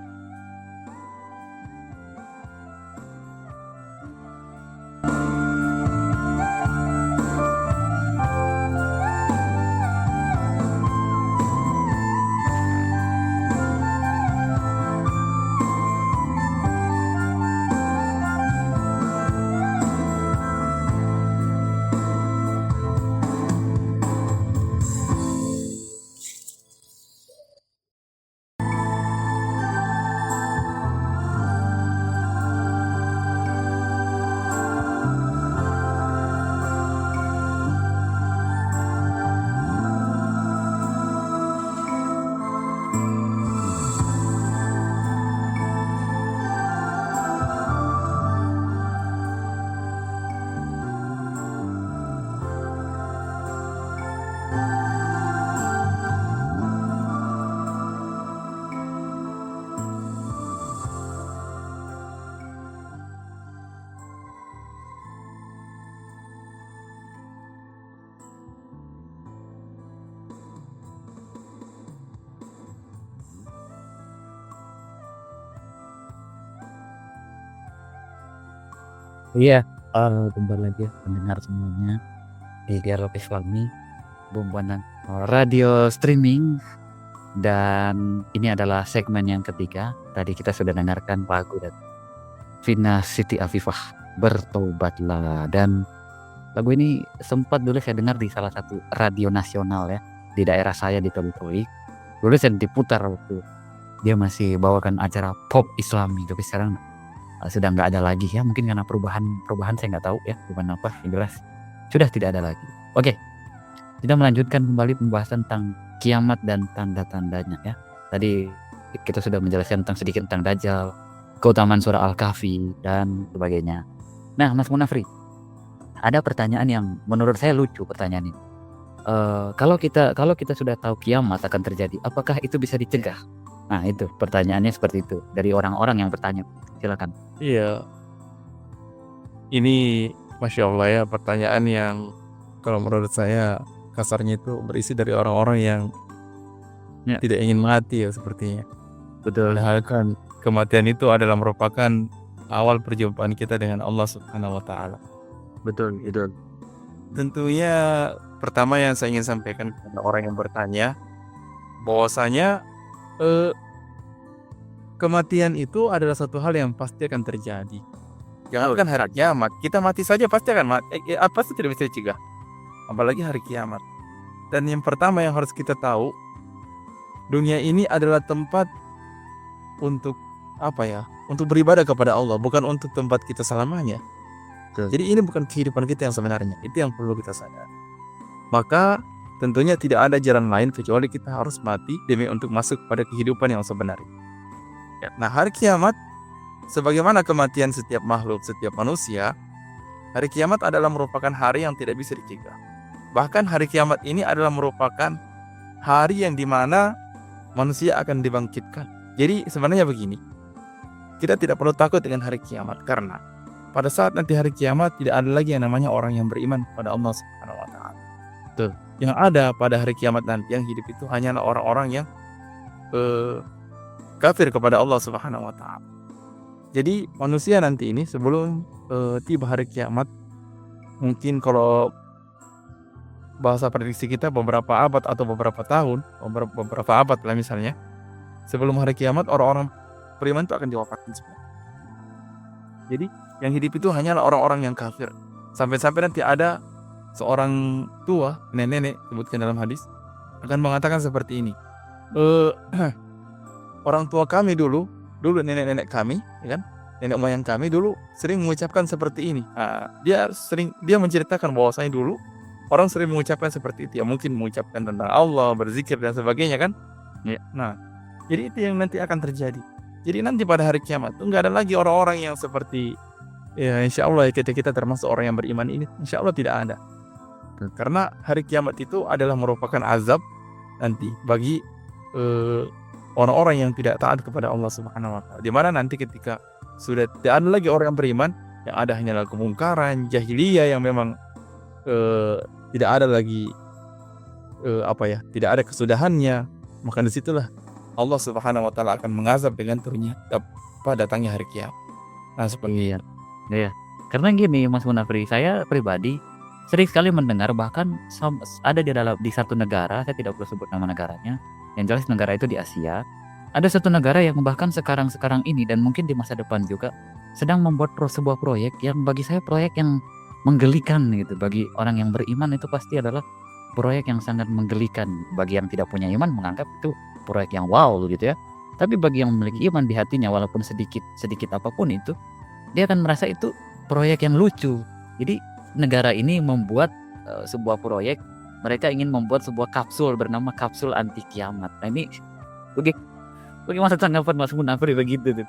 C: Iya, kembali lagi ya pendengar semuanya di Dialog Islami, Bombanan Radio Streaming, dan ini adalah segmen yang ketiga. Tadi kita sudah dengarkan lagu dari Vina Siti Afifah, Bertobatlah, dan lagu ini sempat dulu saya dengar di salah satu radio nasional ya di daerah saya di Toli. Dulu saya diputar waktu dia masih bawakan acara pop Islami, tapi sekarang sudah nggak ada lagi ya, mungkin karena perubahan saya nggak tahu ya perubahan apa, yang jelas sudah tidak ada lagi. Oke, kita melanjutkan kembali pembahasan tentang kiamat dan tanda-tandanya ya. Tadi kita sudah menjelaskan sedikit tentang Dajjal, keutamaan surah Al-Kahfi dan sebagainya. Nah, Mas Munafri, ada pertanyaan yang menurut saya lucu pertanyaan ini. Kalau kita sudah tahu kiamat akan terjadi, apakah itu bisa dicegah? Nah, itu pertanyaannya seperti itu dari orang-orang yang bertanya. Silakan.
D: Iya, ini Masya Allah ya, pertanyaan yang kalau menurut saya kasarnya itu berisi dari orang-orang yang
C: Ya.
D: tidak ingin mati ya sepertinya.
C: Betul.
D: Padahal kan kematian itu adalah merupakan awal perjumpaan kita dengan Allah Subhanahu wa Ta'ala.
C: Betul.
D: Tentunya pertama yang saya ingin sampaikan kepada orang yang bertanya bahwasanya kematian itu adalah satu hal yang pasti akan terjadi. Jangankan hari kiamat, kita mati saja pasti akan mati. Pasti tidak bisa dicegah. Apalagi hari kiamat. Dan yang pertama yang harus kita tahu, dunia ini adalah tempat untuk apa ya? Untuk beribadah kepada Allah, bukan untuk tempat kita selamanya.
C: Betul.
D: Jadi ini bukan kehidupan kita yang sebenarnya. Itu yang perlu kita sadari. Maka tentunya tidak ada jalan lain kecuali kita harus mati demi untuk masuk pada kehidupan yang sebenarnya. Nah, hari kiamat, sebagaimana kematian setiap makhluk, setiap manusia, hari kiamat adalah merupakan hari yang tidak bisa dicegah. Bahkan hari kiamat ini adalah merupakan hari yang dimana manusia akan dibangkitkan. Jadi sebenarnya begini, kita tidak perlu takut dengan hari kiamat, karena pada saat nanti hari kiamat tidak ada lagi yang namanya orang yang beriman pada Allah Subhanahu wa Ta'ala.
C: Betul.
D: Yang ada pada hari kiamat nanti yang hidup itu hanyalah orang-orang yang kafir kepada Allah Subhanahu wa Ta'ala. Jadi manusia nanti ini sebelum tiba hari kiamat, mungkin kalau bahasa prediksi kita beberapa abad atau beberapa tahun, beberapa abad lah misalnya, sebelum hari kiamat orang-orang beriman itu akan diwafatkan semua. Jadi yang hidup itu hanyalah orang-orang yang kafir. Sampai-sampai nanti ada seorang tua, nenek-nenek sebutkan dalam hadis, akan mengatakan seperti ini. Orang tua kami dulu nenek-nenek kami, ya kan? Nenek moyang kami dulu sering mengucapkan seperti ini. Dia menceritakan bahwasanya dulu orang sering mengucapkan seperti itu. Ya mungkin mengucapkan tentang Allah, berzikir dan sebagainya kan?
C: Ya.
D: Nah, jadi itu yang nanti akan terjadi. Jadi nanti pada hari kiamat itu nggak ada lagi orang-orang yang seperti ya insya Allah ya kita termasuk orang yang beriman ini, insya Allah tidak ada. Karena hari kiamat itu adalah merupakan azab nanti bagi orang-orang yang tidak taat kepada Allah Subhanahu wa Ta'ala. Di mana nanti ketika sudah tidak ada lagi orang yang beriman, yang ada hanyalah kemungkaran, jahiliyah yang memang tidak ada lagi tidak ada kesudahannya, maka disitulah Allah Subhanahu wa Ta'ala akan mengazab dengan turunnya datangnya hari kiamat. Nah, seperti
C: Iya. Karena gini Mas Munafri, saya pribadi sering sekali mendengar, bahkan ada di satu negara, saya tidak perlu sebut nama negaranya, yang jelas negara itu di Asia. Ada satu negara yang bahkan sekarang ini dan mungkin di masa depan juga sedang membuat sebuah proyek yang bagi saya proyek yang menggelikan gitu. Bagi orang yang beriman itu pasti adalah proyek yang sangat menggelikan. Bagi yang tidak punya iman menganggap itu proyek yang wow gitu ya. Tapi bagi yang memiliki iman di hatinya, walaupun sedikit apapun itu, dia akan merasa itu proyek yang lucu. Jadi negara ini membuat sebuah proyek, mereka ingin membuat sebuah kapsul bernama kapsul anti kiamat. Nah ini bagaimana tanggapan Mas Munafri begitu tuh?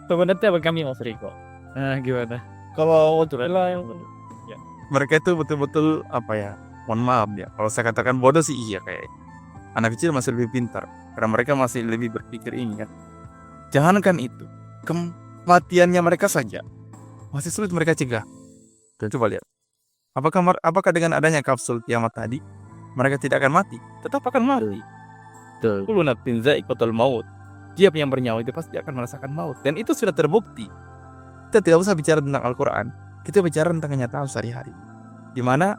C: Sebenarnya apa kami Mas Riko? Nah gimana?
D: kalau mereka itu betul-betul mohon maaf ya, kalau saya katakan bodoh sih iya, kayak anak kecil masih lebih pintar karena mereka masih lebih berpikir ini kan. Jangankan itu, kematiannya mereka saja masih sulit mereka cegah. Coba lihat, apakah dengan adanya kapsul kiamat tadi mereka tidak akan mati? Tetap akan mati.
C: Betul.
D: Kullu nafsin za'iqatul maut. Tiap yang bernyawa itu pasti akan merasakan maut, dan itu sudah terbukti. Kita tidak usah bicara tentang Al-Quran. Kita bicara tentang kenyataan sehari-hari, di mana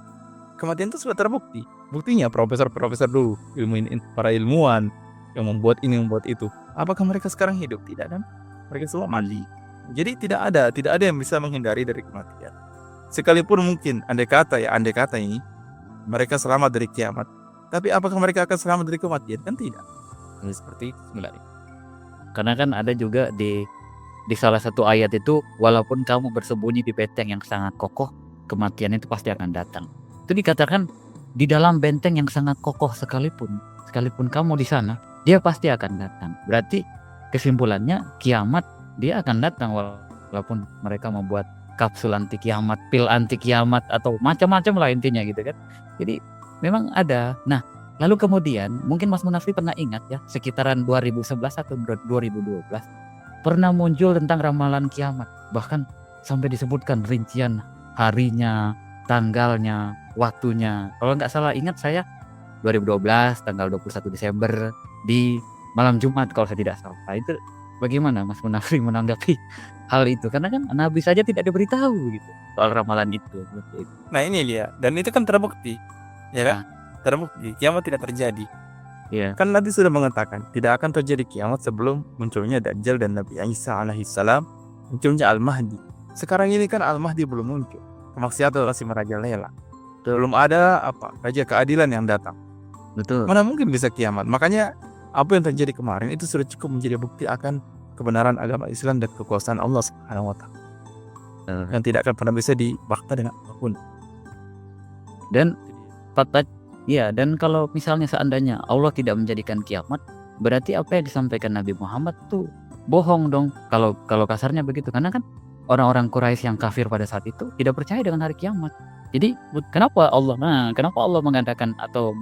D: kematian itu sudah terbukti. Buktinya profesor-profesor dulu, para ilmuwan yang membuat ini membuat itu. Apakah mereka sekarang hidup? Tidak, dan mereka semua mati. Jadi tidak ada yang bisa menghindari dari kematian. Sekalipun mungkin andai kata ini mereka selamat dari kiamat, tapi apakah mereka akan selamat dari kematian? Kan tidak. Ini seperti itu sebenarnya.
C: Karena kan ada juga di salah satu ayat itu, walaupun kamu bersembunyi di benteng yang sangat kokoh, kematian itu pasti akan datang. Itu dikatakan di dalam benteng yang sangat kokoh sekalipun kamu di sana, dia pasti akan datang. Berarti kesimpulannya kiamat dia akan datang, walaupun mereka membuat kapsul anti kiamat, pil anti kiamat, atau macam-macam lah intinya gitu kan. Jadi memang ada. Nah, lalu kemudian mungkin Mas Munafri pernah ingat ya, sekitaran 2011 atau 2012 pernah muncul tentang ramalan kiamat. Bahkan sampai disebutkan rincian harinya, tanggalnya, waktunya. Kalau nggak salah ingat saya 2012 tanggal 21 Desember di malam Jumat kalau saya tidak salah. Nah, itu bagaimana Mas Munafri menanggapi hal itu? Karena kan Nabi saja tidak diberitahu gitu soal ramalan itu.
D: Nah ini dia, dan itu kan terbukti, ya kan? Terbukti kiamat tidak terjadi.
C: Iya.
D: Kan Nabi sudah mengatakan tidak akan terjadi kiamat sebelum munculnya Dajjal dan Nabi Isa alaihissalam, munculnya Al-Mahdi. Sekarang ini kan Al-Mahdi belum muncul, kemaksiatan masih merajalela. Belum ada raja keadilan yang datang.
C: Betul.
D: Mana mungkin bisa kiamat? Makanya apa yang terjadi kemarin itu sudah cukup menjadi bukti akan kebenaran agama Islam dan kekuasaan Allah Subhanahu wa taala. Yang tidak akan pernah bisa dibantah dengan apapun.
C: Dan dan kalau misalnya seandainya Allah tidak menjadikan kiamat, berarti apa yang disampaikan Nabi Muhammad tuh bohong dong. Kalau kasarnya begitu, karena kan orang-orang Quraisy yang kafir pada saat itu tidak percaya dengan hari kiamat. Jadi kenapa Allah mengadakan atau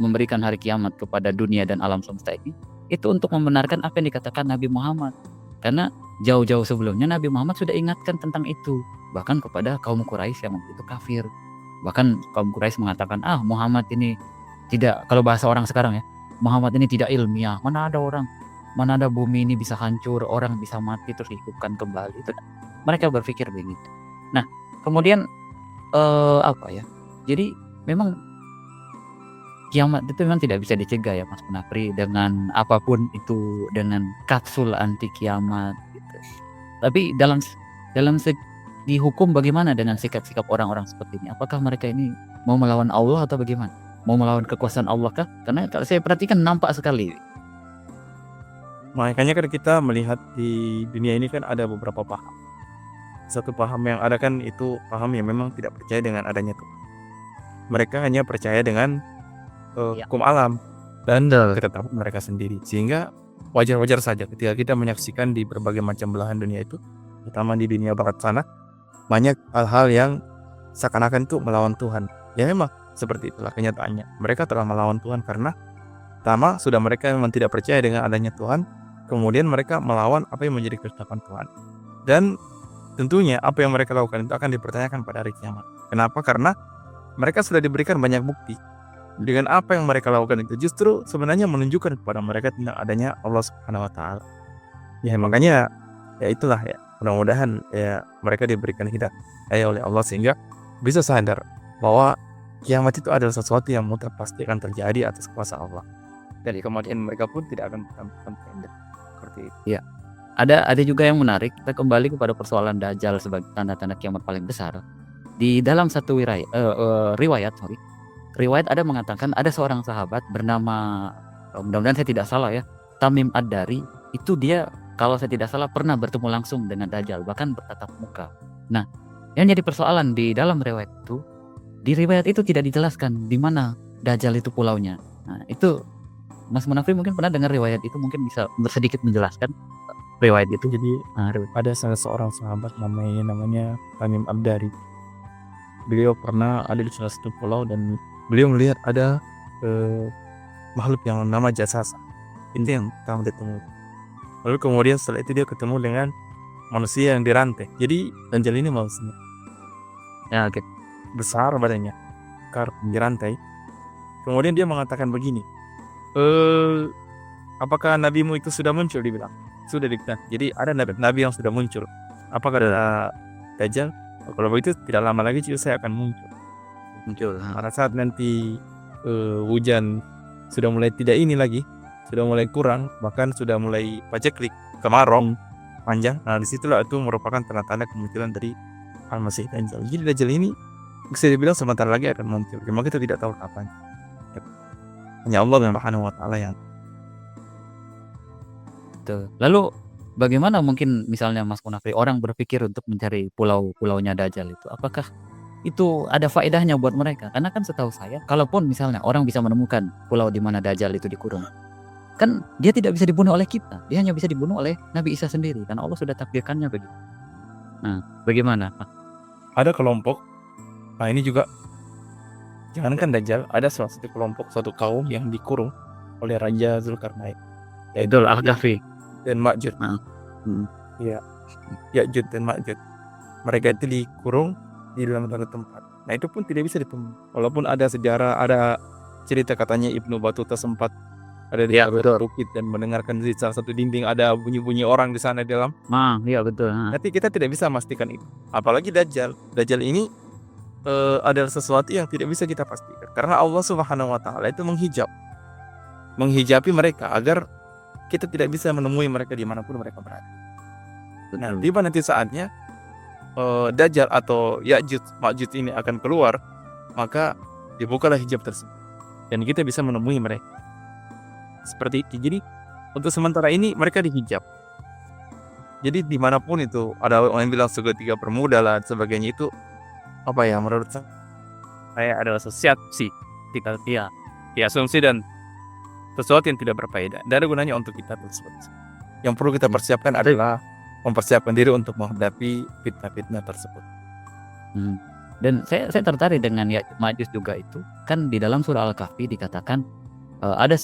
C: memberikan hari kiamat kepada dunia dan alam semesta ini? Itu untuk membenarkan apa yang dikatakan Nabi Muhammad. Karena jauh-jauh sebelumnya Nabi Muhammad sudah ingatkan tentang itu, bahkan kepada kaum Quraisy yang waktu itu kafir. Bahkan kaum Quraisy mengatakan, Muhammad ini tidak, kalau bahasa orang sekarang ya, Muhammad ini tidak ilmiah. Mana ada bumi ini bisa hancur, orang bisa mati terus dihidupkan kembali. Itu mereka berpikir begitu. Nah, kemudian jadi memang kiamat itu memang tidak bisa dicegah ya Mas Munafri dengan apapun itu, dengan kapsul anti kiamat gitu. Tapi dalam di hukum bagaimana dengan sikap-sikap orang-orang seperti ini? Apakah mereka ini mau melawan Allah atau bagaimana? Mau melawan kekuasaan Allah kah? Karena kalau saya perhatikan nampak sekali.
D: Makanya kan kita melihat di dunia ini kan ada beberapa paham. Satu paham yang ada kan itu paham yang memang tidak percaya dengan adanya Tuhan. Mereka hanya percaya dengan hukum alam dan ketetapan mereka sendiri. Sehingga wajar-wajar saja ketika kita menyaksikan di berbagai macam belahan dunia itu, terutama di dunia barat sana, banyak hal-hal yang seakan-akan itu melawan Tuhan. Ya memang seperti itulah kenyataannya. Mereka telah melawan Tuhan karena pertama sudah mereka memang tidak percaya dengan adanya Tuhan. Kemudian mereka melawan apa yang menjadi ketetapan Tuhan. Dan tentunya apa yang mereka lakukan itu akan dipertanyakan pada hari kiamat. Kenapa? Karena mereka sudah diberikan banyak bukti. Dengan apa yang mereka lakukan itu justru sebenarnya menunjukkan kepada mereka tentang adanya Allah Subhanahu wa taala. Ya makanya ya itulah ya, mudah-mudahan ya mereka diberikan hidayah oleh Allah sehingga bisa sadar bahwa kiamat itu adalah sesuatu yang mutlak pasti akan terjadi atas kuasa Allah. Dari kemudian mereka pun tidak akan pendek seperti itu.
C: Iya. Ada juga yang menarik. Kita kembali kepada persoalan Dajjal sebagai tanda-tanda kiamat paling besar. Di dalam satu riwayat ada mengatakan ada seorang sahabat bernama, mudah-mudahan saya tidak salah ya, Tamim Ad-Dari. Itu dia kalau saya tidak salah pernah bertemu langsung dengan Dajjal, bahkan bertatap muka. Nah, yang jadi persoalan di dalam riwayat itu, di riwayat itu tidak dijelaskan di mana Dajjal itu pulaunya. Nah, itu Mas Munafri mungkin pernah dengar riwayat itu, mungkin bisa sedikit menjelaskan riwayat itu.
D: Jadi ada salah seorang sahabat namanya Tamim Ad-Dari. Beliau pernah ada di salah satu pulau dan beliau melihat ada makhluk yang nama Jasasa. Itu yang pertama ditemu. Lalu kemudian setelah itu dia ketemu dengan manusia yang dirantai. Jadi Dajjal ini manusia.
C: Ya, oke.
D: Besar badannya, dirantai. Kemudian dia mengatakan begini, apakah nabimu itu sudah muncul? Dibilang sudah dibilang. Jadi ada nabi yang sudah muncul. Apakah ada Dajjal? Kalau begitu tidak lama lagi juga saya akan
C: muncul.
D: pada saat nanti hujan sudah mulai tidak ini lagi, sudah mulai kurang, bahkan sudah mulai paceklik, kemarau panjang. Nah disitulah itu merupakan tanda-tanda kemunculan dari Al-Masih Dajjal. Jadi Dajjal ini bisa dibilang sebentar lagi akan muncul. Cuma kita tidak tahu kapan. Hanya Allah Subhanahu wa Ta'ala yang
C: Betul. Lalu bagaimana mungkin misalnya Mas Munafri orang berpikir untuk mencari pulau-pulaunya Dajjal itu? Apakah itu ada faedahnya buat mereka? Karena kan setahu saya, kalaupun misalnya orang bisa menemukan pulau di mana Dajjal itu dikurung, kan dia tidak bisa dibunuh oleh kita. Dia hanya bisa dibunuh oleh Nabi Isa sendiri. Karena Allah sudah takdirkannya begitu. Nah, bagaimana?
D: ada kelompok. Nah ini juga jangankan Dajjal, ada salah satu kelompok, suatu kaum yang dikurung oleh Raja Zulkarnain, yaitu
C: Idul Al-Kahfi.
D: dan Ma'jud.
C: Hmm.
D: Ya'jud dan Ma'jud. Mereka itu dikurung di dalam satu tempat. Nah itu pun tidak bisa ditemui. Walaupun ada sejarah, ada cerita katanya Ibnu Battuta sempat ada di
C: Ya, betul.
D: bukit dan mendengarkan di salah satu dinding ada bunyi-bunyi orang di sana di dalam.
C: Iya betul.
D: Nanti kita tidak bisa memastikan itu. Apalagi Dajjal. Dajjal ini adalah sesuatu yang tidak bisa kita pastikan. Karena Allah Subhanahu wa Ta'ala itu menghijabi mereka agar kita tidak bisa menemui mereka dimanapun mereka berada. Nah, tiba nanti saatnya Dajjal atau Ya'juj Ma'juj ini akan keluar, maka dibukalah hijab tersebut dan kita bisa menemui mereka. Seperti itu. Jadi untuk sementara ini mereka dihijab. Jadi dimanapun itu ada orang yang bilang segitiga bermuda lah dan sebagainya, itu apa ya, menurut saya adalah sesuatu sih kita asumsi dan sesuatu yang tidak berfaedah. Tidak ada gunanya untuk kita tersebut. Yang perlu kita persiapkan adalah mempersiapkan diri untuk menghadapi fitnah-fitnah tersebut.
C: Dan saya tertarik dengan Ya'juj Ma'juj juga itu. Kan di dalam surah Al-Kahfi dikatakan ada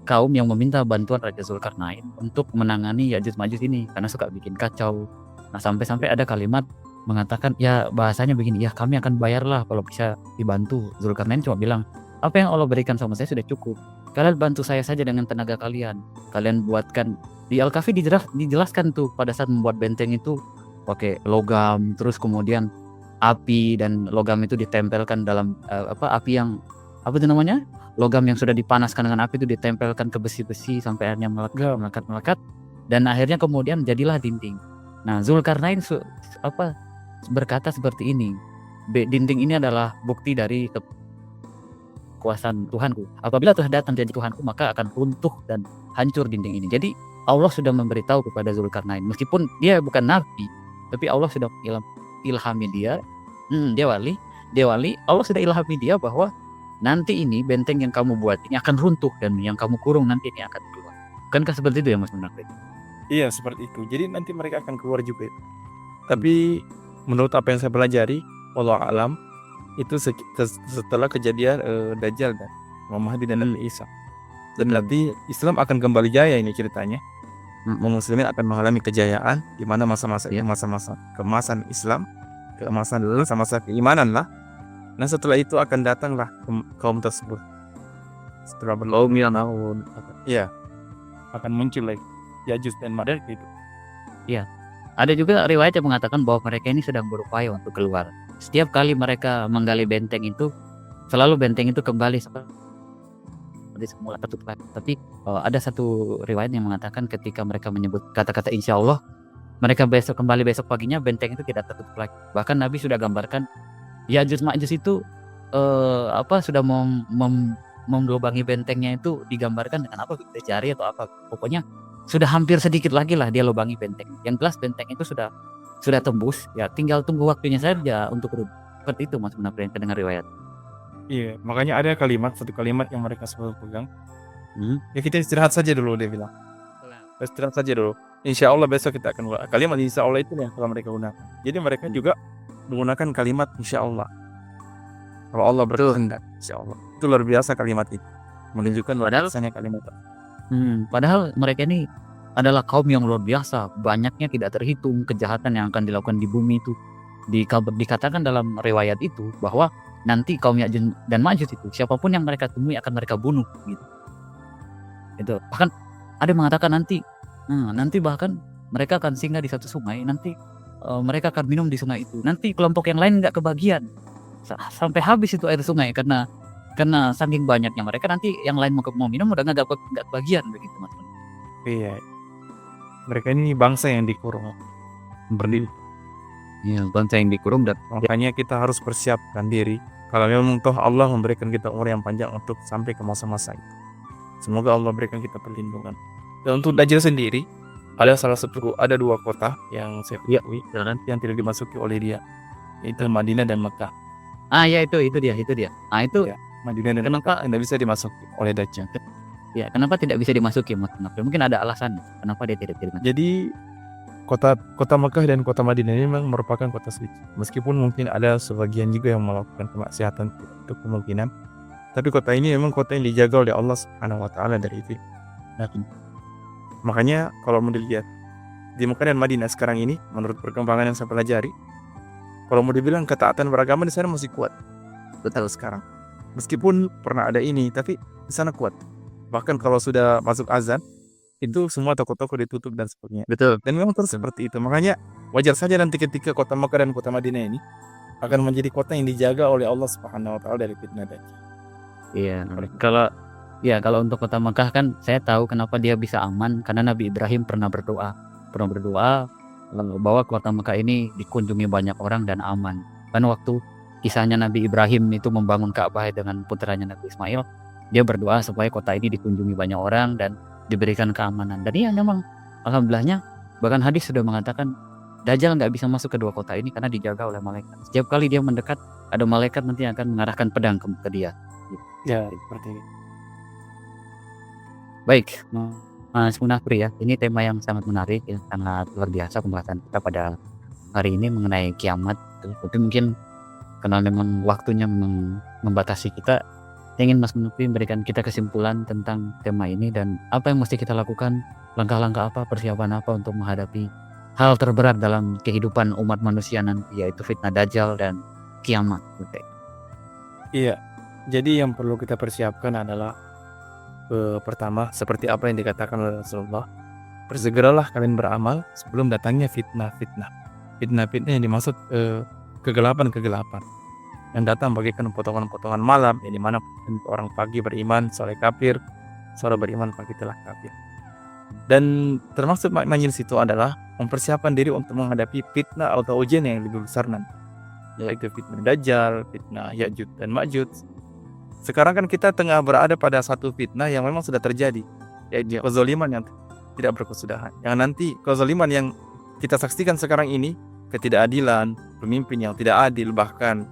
C: kaum yang meminta bantuan Raja Zulkarnain untuk menangani Ya'juj Ma'juj ini karena suka bikin kacau. Nah sampai-sampai ada kalimat mengatakan, ya bahasanya begini, ya kami akan bayarlah kalau bisa dibantu. Zulkarnain cuma bilang, apa yang Allah berikan sama saya sudah cukup. Kalian bantu saya saja dengan tenaga kalian. Kalian buatkan. Di Al-Kahfi dijelaskan tuh pada saat membuat benteng itu pakai logam, terus kemudian api, dan logam itu ditempelkan dalam api yang apa itu namanya, logam yang sudah dipanaskan dengan api itu ditempelkan ke besi-besi sampai akhirnya melekat, dan akhirnya kemudian jadilah dinding. Nah Zulkarnain berkata seperti ini, dinding ini adalah bukti dari kekuasaan Tuhanku. Apabila telah datang janji Tuhanku, maka akan runtuh dan hancur dinding ini. Jadi Allah sudah memberitahu kepada Zulkarnain, meskipun dia bukan nabi, tapi Allah sudah ilhami dia. Dia wali. Allah sudah ilhami dia bahwa nanti ini benteng yang kamu buat ini akan runtuh dan yang kamu kurung nanti ini akan keluar. Bukankah seperti itu ya Mas Munafri?
D: Iya seperti itu. Jadi nanti mereka akan keluar juga. Tapi menurut apa yang saya pelajari, wallahu alam, itu setelah kejadian Dajjal dan Muhammad dan Isa. Dan nanti Islam akan kembali jaya ini ceritanya. Muslimin akan mengalami kejayaan di mana masa-masa kemasan Islam, masa-masa keimanan lah. Nah setelah itu akan datanglah kaum tersebut. Setelah berlalu tahun, akan muncul lagi Ya'juj dan Ma'juj itu.
C: Iya. Ada juga riwayat yang mengatakan bahwa mereka ini sedang berupaya untuk keluar. Setiap kali mereka menggali benteng itu, selalu benteng itu kembali seperti semula tertutup. Tapi ada satu riwayat yang mengatakan ketika mereka menyebut kata-kata insya Allah, mereka kembali besok paginya benteng itu tidak tertutup lagi. Bahkan Nabi sudah gambarkan Ya'juj Ma'juj itu sudah melubangi bentengnya itu digambarkan dengan apa? Jari atau apa? Pokoknya sudah hampir sedikit lagi lah dia lubangi benteng. Yang jelas benteng itu sudah tembus, ya tinggal tunggu waktunya saja untuk runtuh. Seperti itu Mas Munafri yang terdengar riwayat.
D: Iya, makanya ada satu kalimat yang mereka selalu pegang. Ya kita istirahat saja dulu, dia bilang. Istirahat saja dulu. Insya Allah besok kita akan mulai. Kalimat insya Allah itu yang kalau mereka gunakan. Jadi mereka juga menggunakan kalimat insya Allah. Kalau Allah berkehendak, insya Allah. Itu luar biasa kalimat itu. Menunjukkan luar biasanya kalimat itu.
C: Padahal mereka ini adalah kaum yang luar biasa. Banyaknya tidak terhitung kejahatan yang akan dilakukan di bumi itu. Dikatakan dalam riwayat itu bahwa nanti kaum Ya'juj dan Ma'juj itu siapapun yang mereka temui akan mereka bunuh gitu. Itu bahkan ada yang mengatakan nanti bahkan mereka akan singgah di satu sungai, nanti mereka akan minum di sungai itu. Nanti kelompok yang lain nggak kebagian sampai habis itu air sungai karena saking banyaknya mereka, nanti yang lain mau minum udah nggak kebagian begitu Mas.
D: Iya. Mereka ini bangsa yang dikurung. Berdiri.
C: Iya, bangsa yang dikurung dan
D: Makanya kita harus persiapkan diri. Kalau memang toh Allah memberikan kita umur yang panjang untuk sampai ke masa-masa itu. Semoga Allah berikan kita perlindungan. Dan untuk Dajjal sendiri, ada dua kota yang saya ketahui yang tidak dimasuki oleh dia, yaitu Madinah dan Mekah.
C: ya itu dia. Itu
D: Ya, Madinah dan
C: kenapa
D: Mekah tidak bisa dimasuki oleh Dajjal.
C: ya kenapa tidak bisa dimasuki Mas Munafri? Mungkin ada alasan kenapa dia tidak dimasuki.
D: Jadi kota Mekah dan kota Madinah ini memang merupakan kota suci. Meskipun mungkin ada sebagian juga yang melakukan kemaksiatan, itu kemungkinan. Tapi kota ini memang kota yang dijaga oleh Allah Subhanahu wa taala dari itu. Nah, makanya kalau mau dilihat di Mekah dan Madinah sekarang ini, menurut perkembangan yang saya pelajari, kalau mau dibilang ketaatan beragama di sana masih kuat. Betul sekarang. Meskipun pernah ada ini, tapi di sana kuat. Bahkan kalau sudah masuk azan, itu semua toko-toko ditutup dan sebagainya.
C: Betul.
D: Dan memang terus seperti itu. Makanya wajar saja nanti ketika kota Mekah dan kota Madinah ini akan menjadi kota yang dijaga oleh Allah Subhanahu wa taala dari fitnah Dajjal.
C: Iya. Kalau untuk kota Mekah kan saya tahu kenapa dia bisa aman, karena Nabi Ibrahim pernah berdoa bahwa kota Mekah ini dikunjungi banyak orang dan aman. Kan waktu kisahnya Nabi Ibrahim itu membangun Ka'bah dengan putranya Nabi Ismail, dia berdoa supaya kota ini dikunjungi banyak orang dan diberikan keamanan. Dan iya memang alhamdulillahnya, bahkan hadis sudah mengatakan Dajjal nggak bisa masuk ke dua kota ini karena dijaga oleh malaikat. Setiap kali dia mendekat, ada malaikat nanti yang akan mengarahkan pedang ke dia.
D: Ya, seperti itu.
C: Baik, Mas Munafri ya, ini tema yang sangat menarik, ya, sangat luar biasa pembahasan kita pada hari ini mengenai kiamat. Tapi mungkin karena memang waktunya membatasi kita, ingin Mas Munafri memberikan kita kesimpulan tentang tema ini dan apa yang mesti kita lakukan, langkah-langkah apa, persiapan apa untuk menghadapi hal terberat dalam kehidupan umat manusia nanti, yaitu fitnah Dajjal dan kiamat.
D: Iya. Jadi yang perlu kita persiapkan adalah pertama, seperti apa yang dikatakan oleh Rasulullah, bersegeralah kalian beramal sebelum datangnya fitnah-fitnah. Fitnah-fitnah yang dimaksud kegelapan-kegelapan yang datang bagaikan potongan-potongan malam, yang dimana orang pagi beriman sore kafir, sore beriman pagi telah kafir. Dan termasuk maknanya di situ adalah mempersiapkan diri untuk menghadapi fitnah atau ujian yang lebih besar nanti, yaitu fitnah Dajjal, fitnah Ya'juj dan Ma'juj. Sekarang kan kita tengah berada pada satu fitnah yang memang sudah terjadi, yaitu kezaliman yang tidak berkesudahan. Yang nanti kezaliman yang kita saksikan sekarang ini, ketidakadilan, pemimpin yang tidak adil, bahkan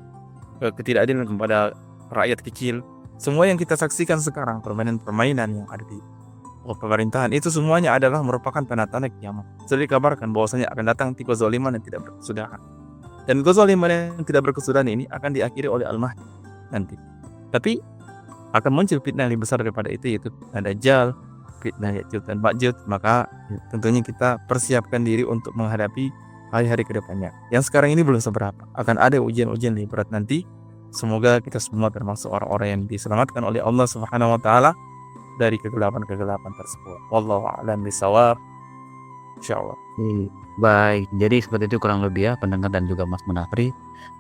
D: ketidakadilan kepada rakyat kecil, semua yang kita saksikan sekarang, permainan-permainan yang ada di pemerintahan, itu semuanya adalah merupakan tanda-tanda kiamat. Sudah dikabarkan bahwasanya akan datang kezaliman yang tidak berkesudahan. Dan kezaliman yang tidak berkesudahan ini akan diakhiri oleh Al-Mahdi nanti. Tapi akan muncul fitnah yang lebih besar daripada itu, yaitu fitnah Dajjal, fitnah Ya'juj dan Ma'juj. Maka tentunya kita persiapkan diri untuk menghadapi hari-hari ke depannya. Yang sekarang ini belum seberapa. Akan ada ujian-ujian lebih berat nanti. Semoga kita semua termasuk orang-orang yang diselamatkan oleh Allah Subhanahu wa taala dari kegelapan-kegelapan tersebut. Wallahu a'lam bishawab. Insyaallah.
C: Baik, jadi seperti itu kurang lebih ya pendengar dan juga Mas Munafri.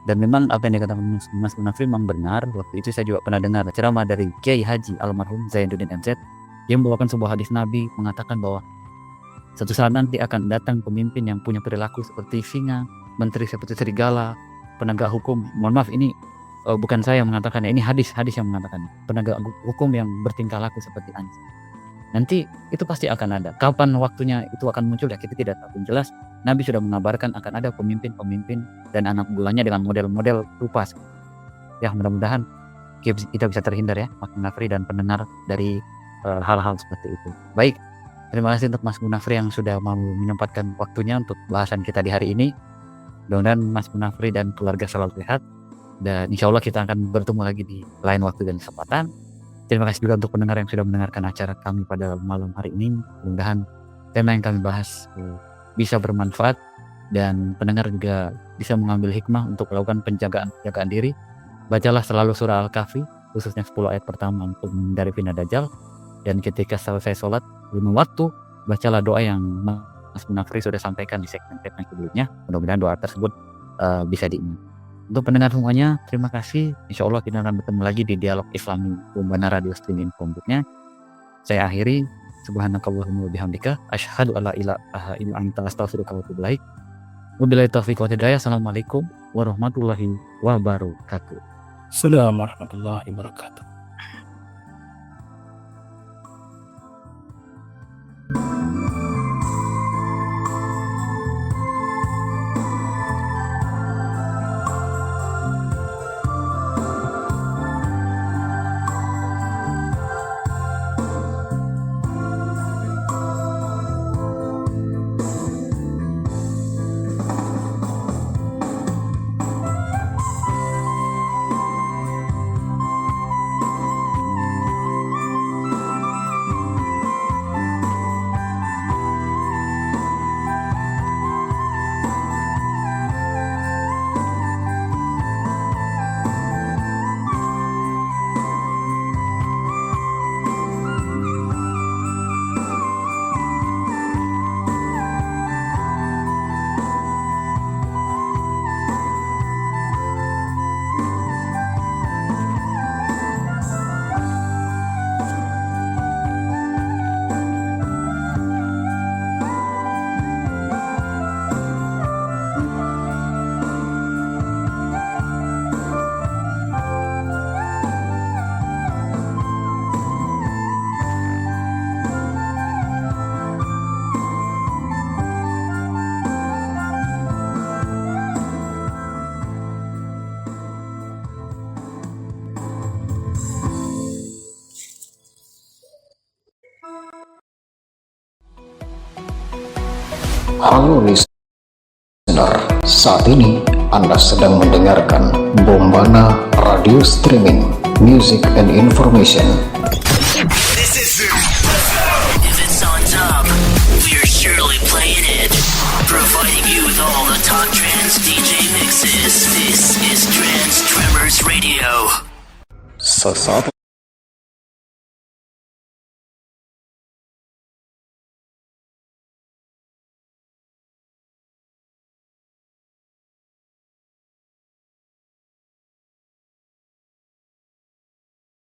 C: Dan memang apa yang dikatakan Mas Munafri memang benar. Waktu itu saya juga pernah dengar ceramah dari Kiai Haji Almarhum Zainuddin MZ yang membawakan sebuah hadis Nabi mengatakan bahwa suatu saat nanti akan datang pemimpin yang punya perilaku seperti singa, menteri seperti serigala, penegak hukum. Mohon maaf, ini bukan saya yang mengatakan, ini hadis yang mengatakan, penegak hukum yang bertingkah laku seperti anjing. Nanti itu pasti akan ada. Kapan waktunya itu akan muncul ya kita tidak tahu. Jelas Nabi sudah mengabarkan akan ada pemimpin-pemimpin dan anak bulannya dengan model-model rupa. Ya mudah-mudahan kita bisa terhindar ya Mas Munafri dan pendengar dari hal-hal seperti itu. Baik, terima kasih untuk Mas Munafri yang sudah mau menyempatkan waktunya untuk bahasan kita di hari ini. Mudah-mudahan Mas Munafri dan keluarga selalu sehat, dan insya Allah kita akan bertemu lagi di lain waktu dan kesempatan. Terima kasih juga untuk pendengar yang sudah mendengarkan acara kami pada malam hari ini. Mudah-mudahan tema yang kami bahas bisa bermanfaat dan pendengar juga bisa mengambil hikmah untuk melakukan penjagaan diri. Bacalah selalu surah Al-Kahfi, khususnya 10 ayat pertama untuk menghindari fitnah Dajjal. Dan ketika selesai sholat 5 waktu, bacalah doa yang Mas Munafri sudah sampaikan di segmen-segmen sebelumnya. Mudah-mudahan doa tersebut bisa diingat. Untuk pendengar semuanya, terima kasih. Insya Allah kita akan bertemu lagi di Dialog Islami Bombana Radio Streaming berikutnya. Saya akhiri. Subhanakallahumma wa bihamdika asyhadu alla ilaha illa anta astaghfiruka wa atubu ilaik. Wabillahi taufiq wal hidayah. Assalamualaikum warahmatullahi wabarakatuh.
E: Assalamualaikum warahmatullahi wabarakatuh.
A: Halo listener, saat ini Anda sedang mendengarkan Bombana Radio Streaming, Music and Information.
B: This is If it's on top, we're surely playing it. Providing you with all the top trance DJ mixes. This is Trance Tremors Radio.
A: Sesaat